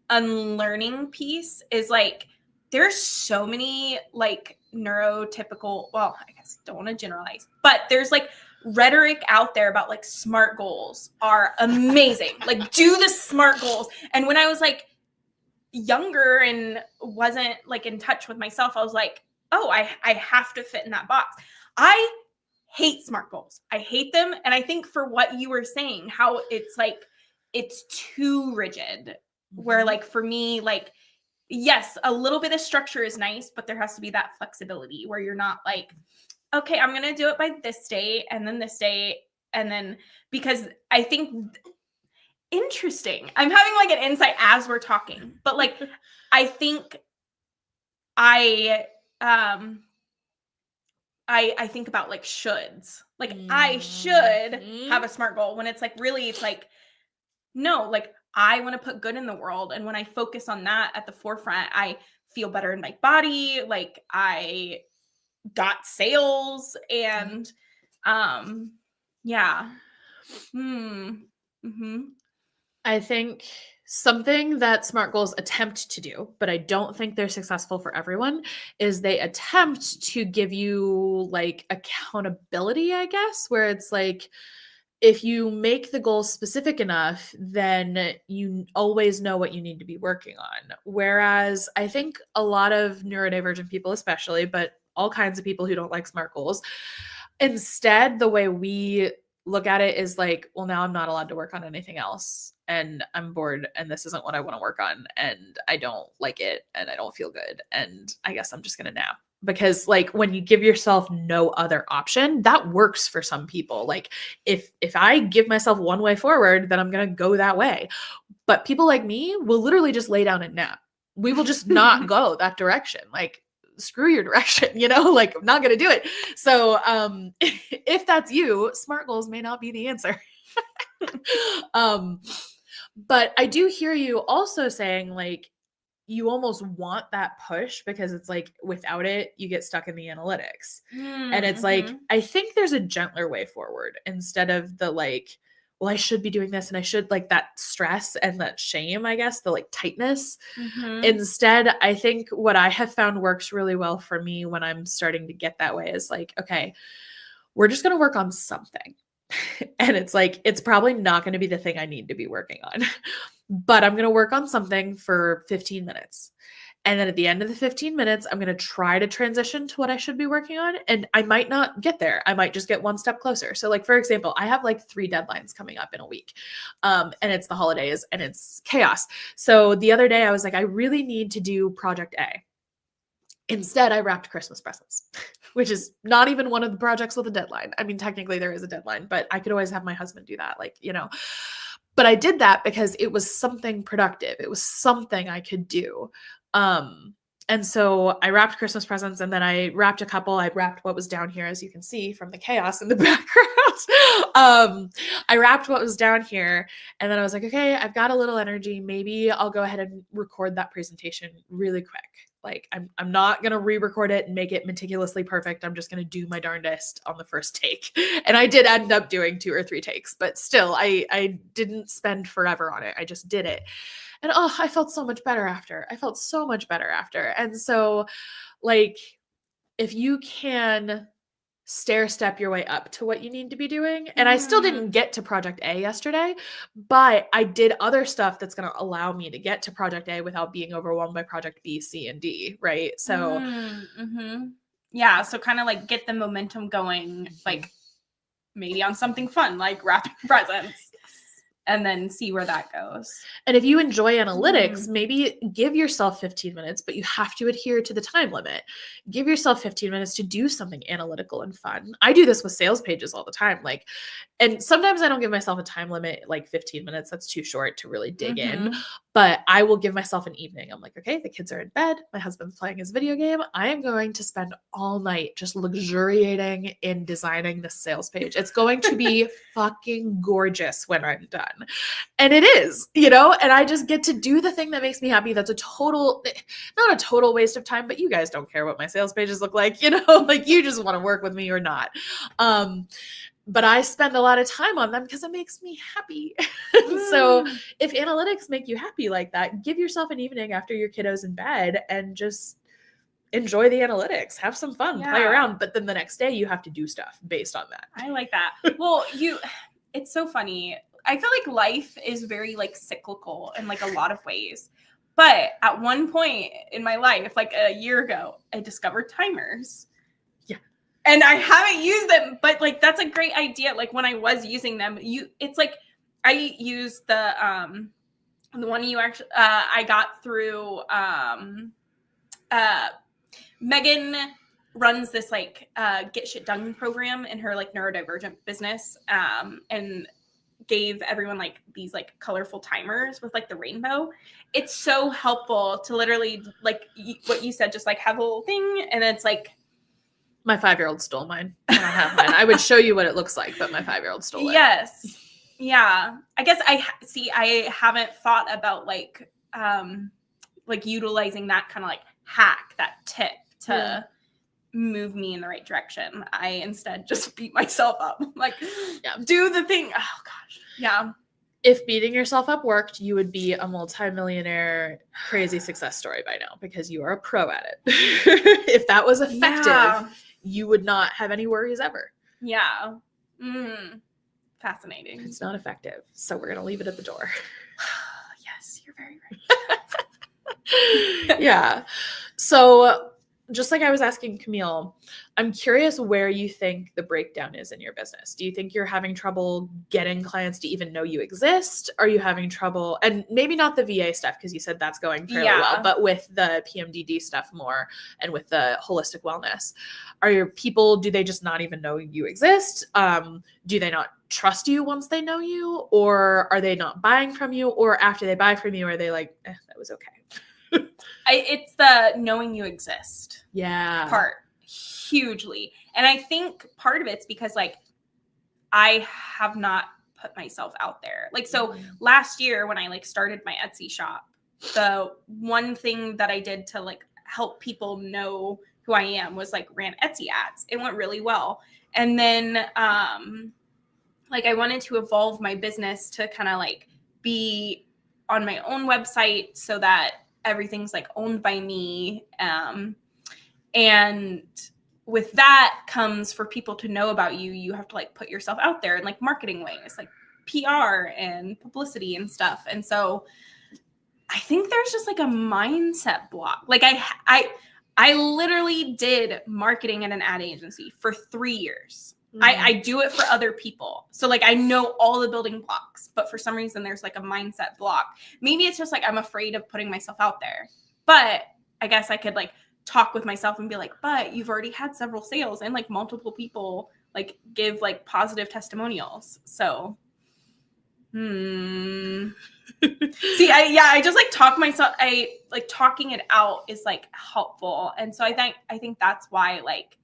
unlearning piece is like, there's so many like neurotypical, well, I guess don't want to generalize, but there's like rhetoric out there about like SMART goals are amazing. Like do the SMART goals. And when I was like younger and wasn't like in touch with myself, I was like, oh, I have to fit in that box. I hate SMART goals. I hate them. And I think for what you were saying, how it's like, it's too rigid where like for me, like, yes, a little bit of structure is nice, but there has to be that flexibility where you're not like, okay, I'm going to do it by this day and then this day. And then because I think interesting, I'm having like an insight as we're talking, but like, I think I think about like shoulds, like I should have a SMART goal when it's like, really, it's like, no, like I want to put good in the world. And when I focus on that at the forefront, I feel better in my body. Like I got sales and, yeah. I think something that SMART goals attempt to do, but I don't think they're successful for everyone, is they attempt to give you like accountability, I guess, where it's like, if you make the goal specific enough, then you always know what you need to be working on. Whereas I think a lot of neurodivergent people, especially, but all kinds of people who don't like SMART goals, instead, the way we look at it is like, well, now I'm not allowed to work on anything else and I'm bored and this isn't what I want to work on and I don't like it and I don't feel good and I guess I'm just going to nap. Because like when you give yourself no other option, that works for some people. Like if I give myself one way forward, then I'm going to go that way. But people like me will literally just lay down and nap. We will just not go that direction. Like screw your direction, like I'm not going to do it. So if that's you, SMART goals may not be the answer. But I do hear you also saying like, you almost want that push because it's like without it, you get stuck in the analytics. And it's like, I think there's a gentler way forward instead of the like, well, I should be doing this and I should like that stress and that shame, I guess, the like tightness. Instead, I think what I have found works really well for me when I'm starting to get that way is like, okay, we're just going to work on something. And it's like, it's probably not going to be the thing I need to be working on, but I'm going to work on something for 15 minutes. And then at the end of the 15 minutes, I'm going to try to transition to what I should be working on. And I might not get there. I might just get one step closer. So like, for example, I have like 3 deadlines coming up in a week. And it's the holidays and it's chaos. So the other day I was like, I really need to do project A. Instead, I wrapped Christmas presents, which is not even one of the projects with a deadline. I mean, technically there is a deadline, but I could always have my husband do that. Like, but I did that because it was something productive. It was something I could do. And so I wrapped Christmas presents and then I wrapped a couple. I wrapped what was down here, as you can see from the chaos in the background. I wrapped what was down here, and then I was like, okay, I've got a little energy. Maybe I'll go ahead and record that presentation really quick. Like I'm not going to re-record it and make it meticulously perfect. I'm just going to do my darndest on the first take. And I did end up doing 2 or 3 takes, but still I didn't spend forever on it. I just did it. And oh, I felt so much better after. And so like if you can stair step your way up to what you need to be doing. And I still didn't get to Project A yesterday, but I did other stuff that's going to allow me to get to Project A without being overwhelmed by Project B, C, and D, right? So, yeah, so kind of like get the momentum going, like maybe on something fun, like wrapping presents. And then see where that goes. And if you enjoy analytics, maybe give yourself 15 minutes, but you have to adhere to the time limit. Give yourself 15 minutes to do something analytical and fun. I do this with sales pages all the time. Like, and sometimes I don't give myself a time limit, like 15 minutes. That's too short to really dig in. But I will give myself an evening. I'm like, okay, the kids are in bed. My husband's playing his video game. I am going to spend all night just luxuriating in designing this sales page. It's going to be fucking gorgeous when I'm done. And it is, and I just get to do the thing that makes me happy. That's not a total waste of time, but you guys don't care what my sales pages look like, like you just want to work with me or not. But I spend a lot of time on them because it makes me happy. So if analytics make you happy like that, give yourself an evening after your kiddo's in bed and just enjoy the analytics, have some fun, play around. But then the next day you have to do stuff based on that. I like that. Well, it's so funny. I feel like life is very like cyclical in like a lot of ways. But at one point in my life, like a year ago, I discovered timers. Yeah. And I haven't used them, but like that's a great idea. Like when I was using them, it's like I use the one you actually I got through Megan runs this like get shit done program in her like neurodivergent business and gave everyone like these like colorful timers with like the rainbow. It's so helpful to literally like what you said, just like have a little thing and it's like my 5-year-old stole mine. I don't have mine. I would show you what it looks like, but my 5-year-old stole it. Yes. Yeah. I guess I haven't thought about like utilizing that kind of like hack, that tip to move me in the right direction. I instead just beat myself up. Like, do the thing. Oh gosh. Yeah. If beating yourself up worked, you would be a multimillionaire crazy success story by now because you are a pro at it. If that was effective, you would not have any worries ever. Yeah. Fascinating. It's not effective. So we're going to leave it at the door. Yes, you're very right. Yeah. So just like I was asking Camille, I'm curious where you think the breakdown is in your business. Do you think you're having trouble getting clients to even know you exist? Are you having trouble, and maybe not the VA stuff because you said that's going fairly well, but with the PMDD stuff more and with the holistic wellness, are your people, do they just not even know you exist? Do they not trust you once they know you, or are they not buying from you, or after they buy from you, are they like, that was okay? It's the knowing you exist part hugely. And I think part of it's because like I have not put myself out there. Like, so last year when I like started my Etsy shop, the one thing that I did to like help people know who I am was like ran Etsy ads. It went really well. And then like I wanted to evolve my business to kind of like be on my own website so that everything's like owned by me. And with that comes, for people to know about you, you have to like put yourself out there in like marketing ways, like PR and publicity and stuff. And so I think there's just like a mindset block. Like I literally did marketing at an ad agency for 3 years. I do it for other people. So like I know all the building blocks, but for some reason there's like a mindset block. Maybe it's just like I'm afraid of putting myself out there. But I guess I could like talk with myself and be like, but you've already had several sales and like multiple people like give like positive testimonials. So See, I just like talk myself. I like talking it out is like helpful. And so I think that's why like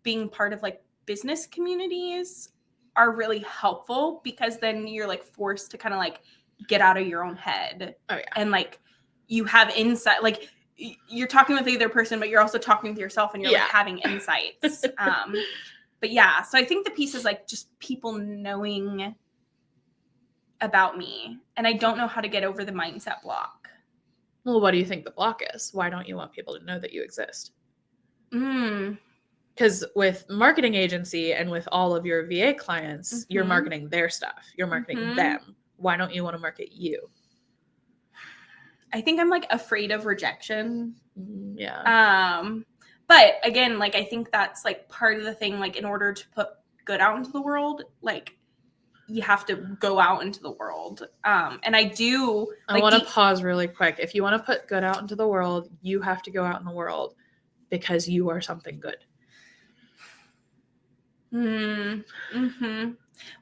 being part of like business communities are really helpful because then you're like forced to kind of like get out of your own head. Oh yeah. And like you have insight, like you're talking with the other person, but you're also talking with yourself and you're like having insights. But yeah, so I think the piece is like just people knowing about me, and I don't know how to get over the mindset block. Well, what do you think the block is? Why don't you want people to know that you exist? Because with marketing agency and with all of your VA clients, you're marketing their stuff. You're marketing them. Why don't you want to market you? I think I'm like afraid of rejection. Yeah. But again, like I think that's like part of the thing, like in order to put good out into the world, like you have to go out into the world. And I do. I want to pause really quick. If you want to put good out into the world, you have to go out in the world because you are something good.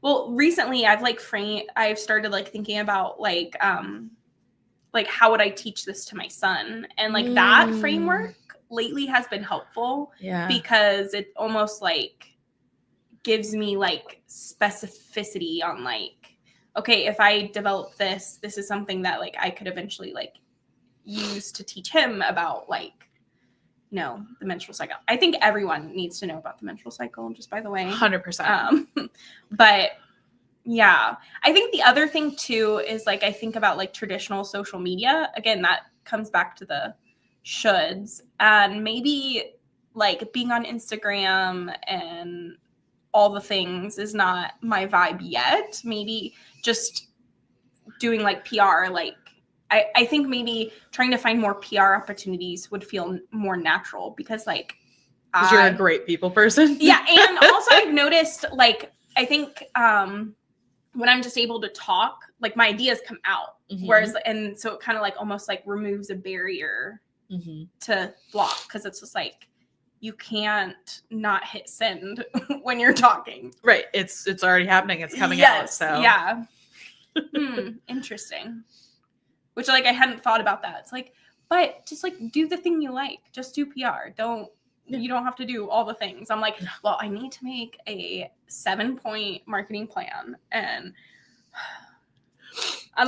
Well, recently I've started like thinking about like how would I teach this to my son? And like that framework lately has been helpful because it almost like gives me like specificity on like, okay, if I develop this is something that like I could eventually like use to teach him about like, you know, the menstrual cycle. I think everyone needs to know about the menstrual cycle, just by the way. 100%. But yeah, I think the other thing too is like, I think about like traditional social media. Again, that comes back to the shoulds, and maybe like being on Instagram and all the things is not my vibe yet. Maybe just doing like PR, like I think maybe trying to find more PR opportunities would feel more natural because like you're a great people person. Yeah. And also I've noticed like, I think when I'm just able to talk, like my ideas come out. Whereas, and so it kind of like almost like removes a barrier to block, because it's just like, you can't not hit send when you're talking. Right. It's already happening. It's coming out. So yeah. Interesting. Which like I hadn't thought about that. It's like, but just like do the thing you like. Just do PR. You don't have to do all the things. I'm like, well, I need to make a 7-point marketing plan, and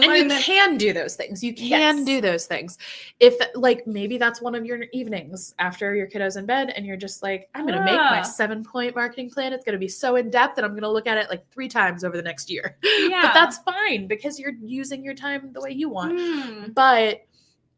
you can do those things. You can do those things. If like maybe that's one of your evenings after your kiddo's in bed and you're just like, I'm going to make my 7-point marketing plan. It's going to be so in depth and I'm going to look at it like 3 times over the next year. Yeah. But that's fine because you're using your time the way you want.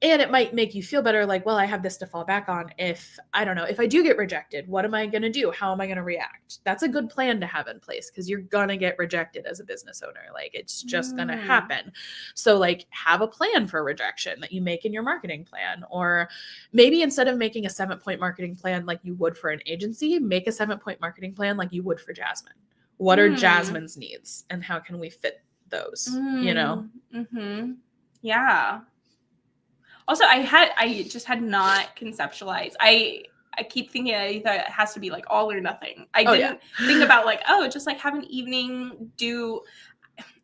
And it might make you feel better, like, well, I have this to fall back on. If I do get rejected, what am I going to do? How am I going to react? That's a good plan to have in place because you're going to get rejected as a business owner. Like, it's just going to happen. So, like, have a plan for rejection that you make in your marketing plan. Or maybe instead of making a 7-point marketing plan like you would for an agency, make a 7-point marketing plan like you would for Jasmine. What are Jasmine's needs and how can we fit those, you know? Yeah. Also, I just had not conceptualized. I keep thinking that it has to be like all or nothing. I didn't think about like, just like have an evening,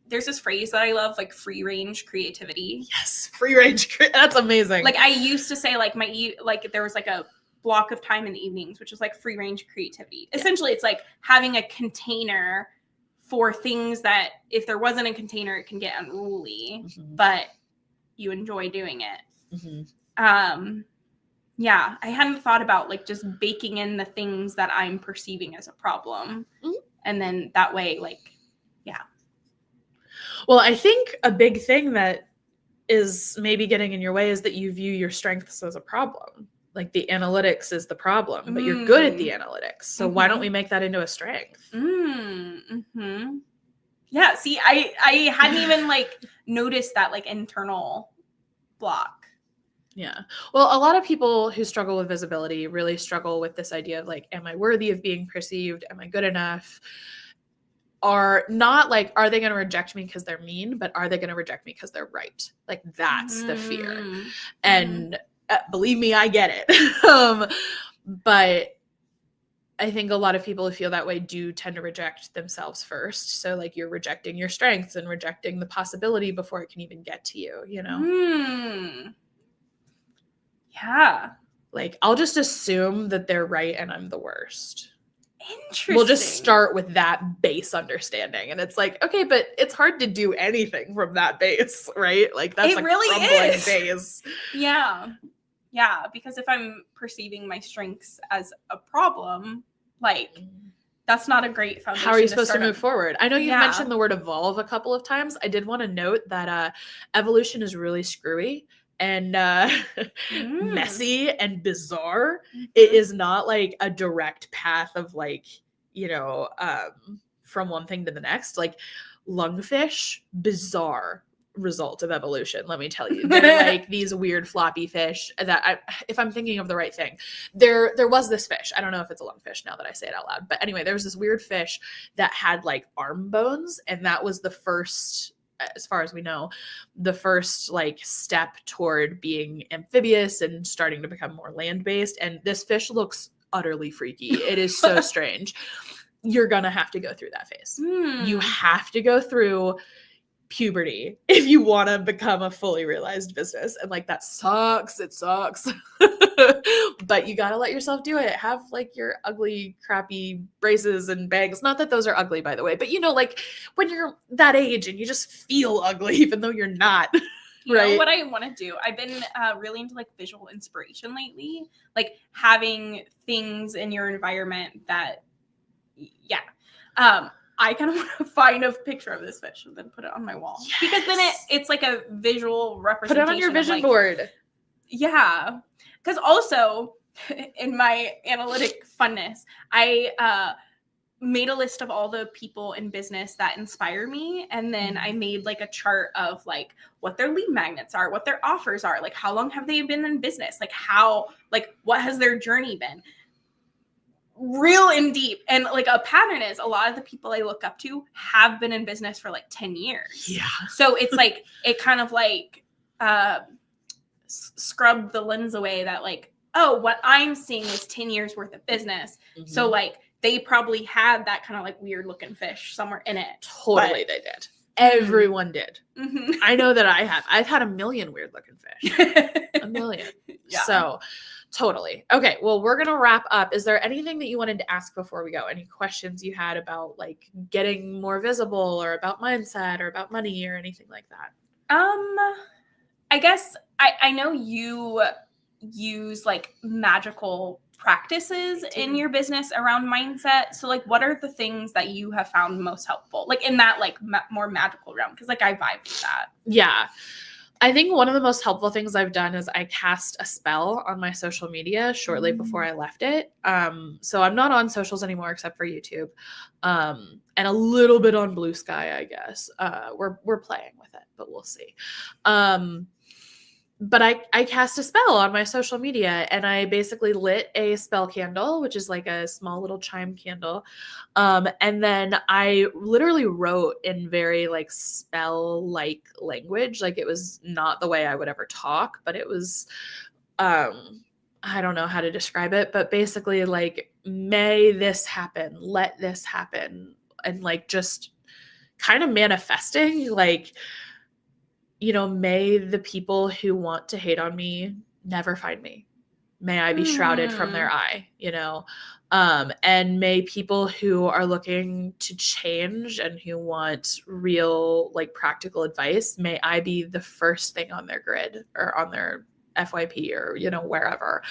there's this phrase that I love, like free range creativity. Yes. Free range. That's amazing. Like I used to say like there was like a block of time in the evenings, which was like free range creativity. Yeah. Essentially, it's like having a container for things that if there wasn't a container, it can get unruly, but you enjoy doing it. Yeah, I hadn't thought about like just baking in the things that I'm perceiving as a problem. And then that way, like, yeah. Well, I think a big thing that is maybe getting in your way is that you view your strengths as a problem. Like the analytics is the problem, but you're good at the analytics. So why don't we make that into a strength? Yeah, see, I hadn't even like noticed that like internal block. Yeah. Well, a lot of people who struggle with visibility really struggle with this idea of like, am I worthy of being perceived? Am I good enough? Are not like, are they going to reject me because they're mean, but are they going to reject me because they're right? Like that's the fear. And believe me, I get it. But I think a lot of people who feel that way do tend to reject themselves first. So like you're rejecting your strengths and rejecting the possibility before it can even get to you, you know? Yeah. Like, I'll just assume that they're right and I'm the worst. Interesting. We'll just start with that base understanding. And it's like, okay, but it's hard to do anything from that base, right? Like that's It a really crumbling is. base. Yeah. Yeah. Because if I'm perceiving my strengths as a problem, like that's not a great foundation. How are you supposed to move forward? I know you've Yeah. mentioned the word evolve a couple of times. I did want to note that evolution is really screwy and messy and bizarre. It is not like a direct path of like, you know, from one thing to the next. Like lungfish, bizarre result of evolution, let me tell you. They're like these weird floppy fish that if I'm thinking of the right thing, there was this fish. I don't know if it's a lungfish now that I say it out loud, but anyway, there was this weird fish that had like arm bones, and that was the first, as far as we know, the first like step toward being amphibious and starting to become more land-based. And this fish looks utterly freaky. It is so strange. You're gonna have to go through that phase. You have to go through puberty if you want to become a fully realized business, and like that sucks. It sucks. But you got to let yourself do it. Have like your ugly crappy braces and bangs, not that those are ugly by the way, but you know, like when you're that age and you just feel ugly even though you're not. You know what I want to do? I've been really into like visual inspiration lately, like having things in your environment that I kind of want to find a picture of this fish and then put it on my wall. Yes. Because then it's like a visual representation. Put it on your vision board. Yeah. Because also, in my analytic funness, I made a list of all the people in business that inspire me. And then I made like a chart of like what their lead magnets are, what their offers are, like how long have they been in business? Like what has their journey been? Real in deep. And like a pattern is a lot of the people I look up to have been in business for like 10 years. Yeah. So it's like, it kind of like scrubbed the lens away that like, oh, what I'm seeing is 10 years worth of business. So like they probably had that kind of like weird looking fish somewhere in it. Totally. They did. Everyone did. I know that I've had a million weird looking fish. A million. Yeah. So totally. Okay. Well, we're going to wrap up. Is there anything that you wanted to ask before we go? Any questions you had about like getting more visible or about mindset or about money or anything like that? I guess I know you use like magical practices in your business around mindset. So like, what are the things that you have found most helpful? Like in that like more magical realm? Cause like I vibe with that. Yeah. I think one of the most helpful things I've done is I cast a spell on my social media shortly before I left it. So I'm not on socials anymore except for YouTube, and a little bit on Blue Sky, I guess. We're playing with it, but we'll see. But I cast a spell on my social media, and I basically lit a spell candle, which is like a small little chime candle. And then I literally wrote in very like spell-like language. Like it was not the way I would ever talk, but it was, I don't know how to describe it, but basically like, may this happen, let this happen. And like, just kind of manifesting like, you know, may the people who want to hate on me never find me. May I be shrouded from their eye, you know? And may people who are looking to change and who want real, like practical advice, may I be the first thing on their grid or on their FYP or, you know, wherever.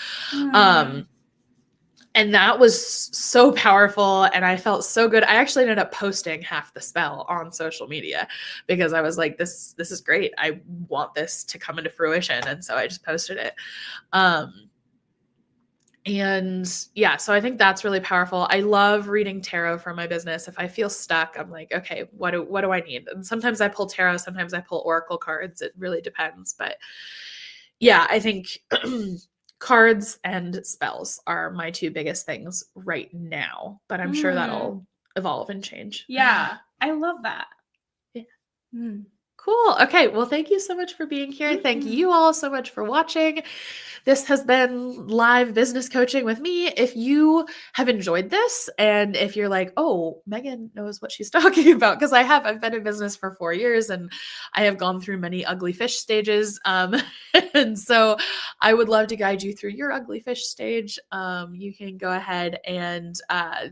And that was so powerful. And I felt so good. I actually ended up posting half the spell on social media because I was like, this is great. I want this to come into fruition. And so I just posted it. And yeah, so I think that's really powerful. I love reading tarot for my business. If I feel stuck, I'm like, okay, what do I need? And sometimes I pull tarot, sometimes I pull oracle cards. It really depends. But yeah, I think cards and spells are my two biggest things right now, but I'm sure that'll evolve and change. Yeah, I love that. Yeah. Cool. Okay. Well, thank you so much for being here. Thank you all so much for watching. This has been live business coaching with me. If you have enjoyed this and if you're like, oh, Megan knows what she's talking about, because I've been in business for 4 years and I have gone through many ugly fish stages. And so I would love to guide you through your ugly fish stage. You can go ahead and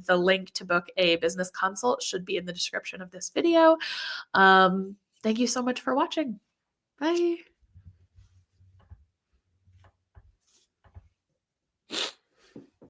the link to book a business consult should be in the description of this video. Thank you so much for watching. Bye.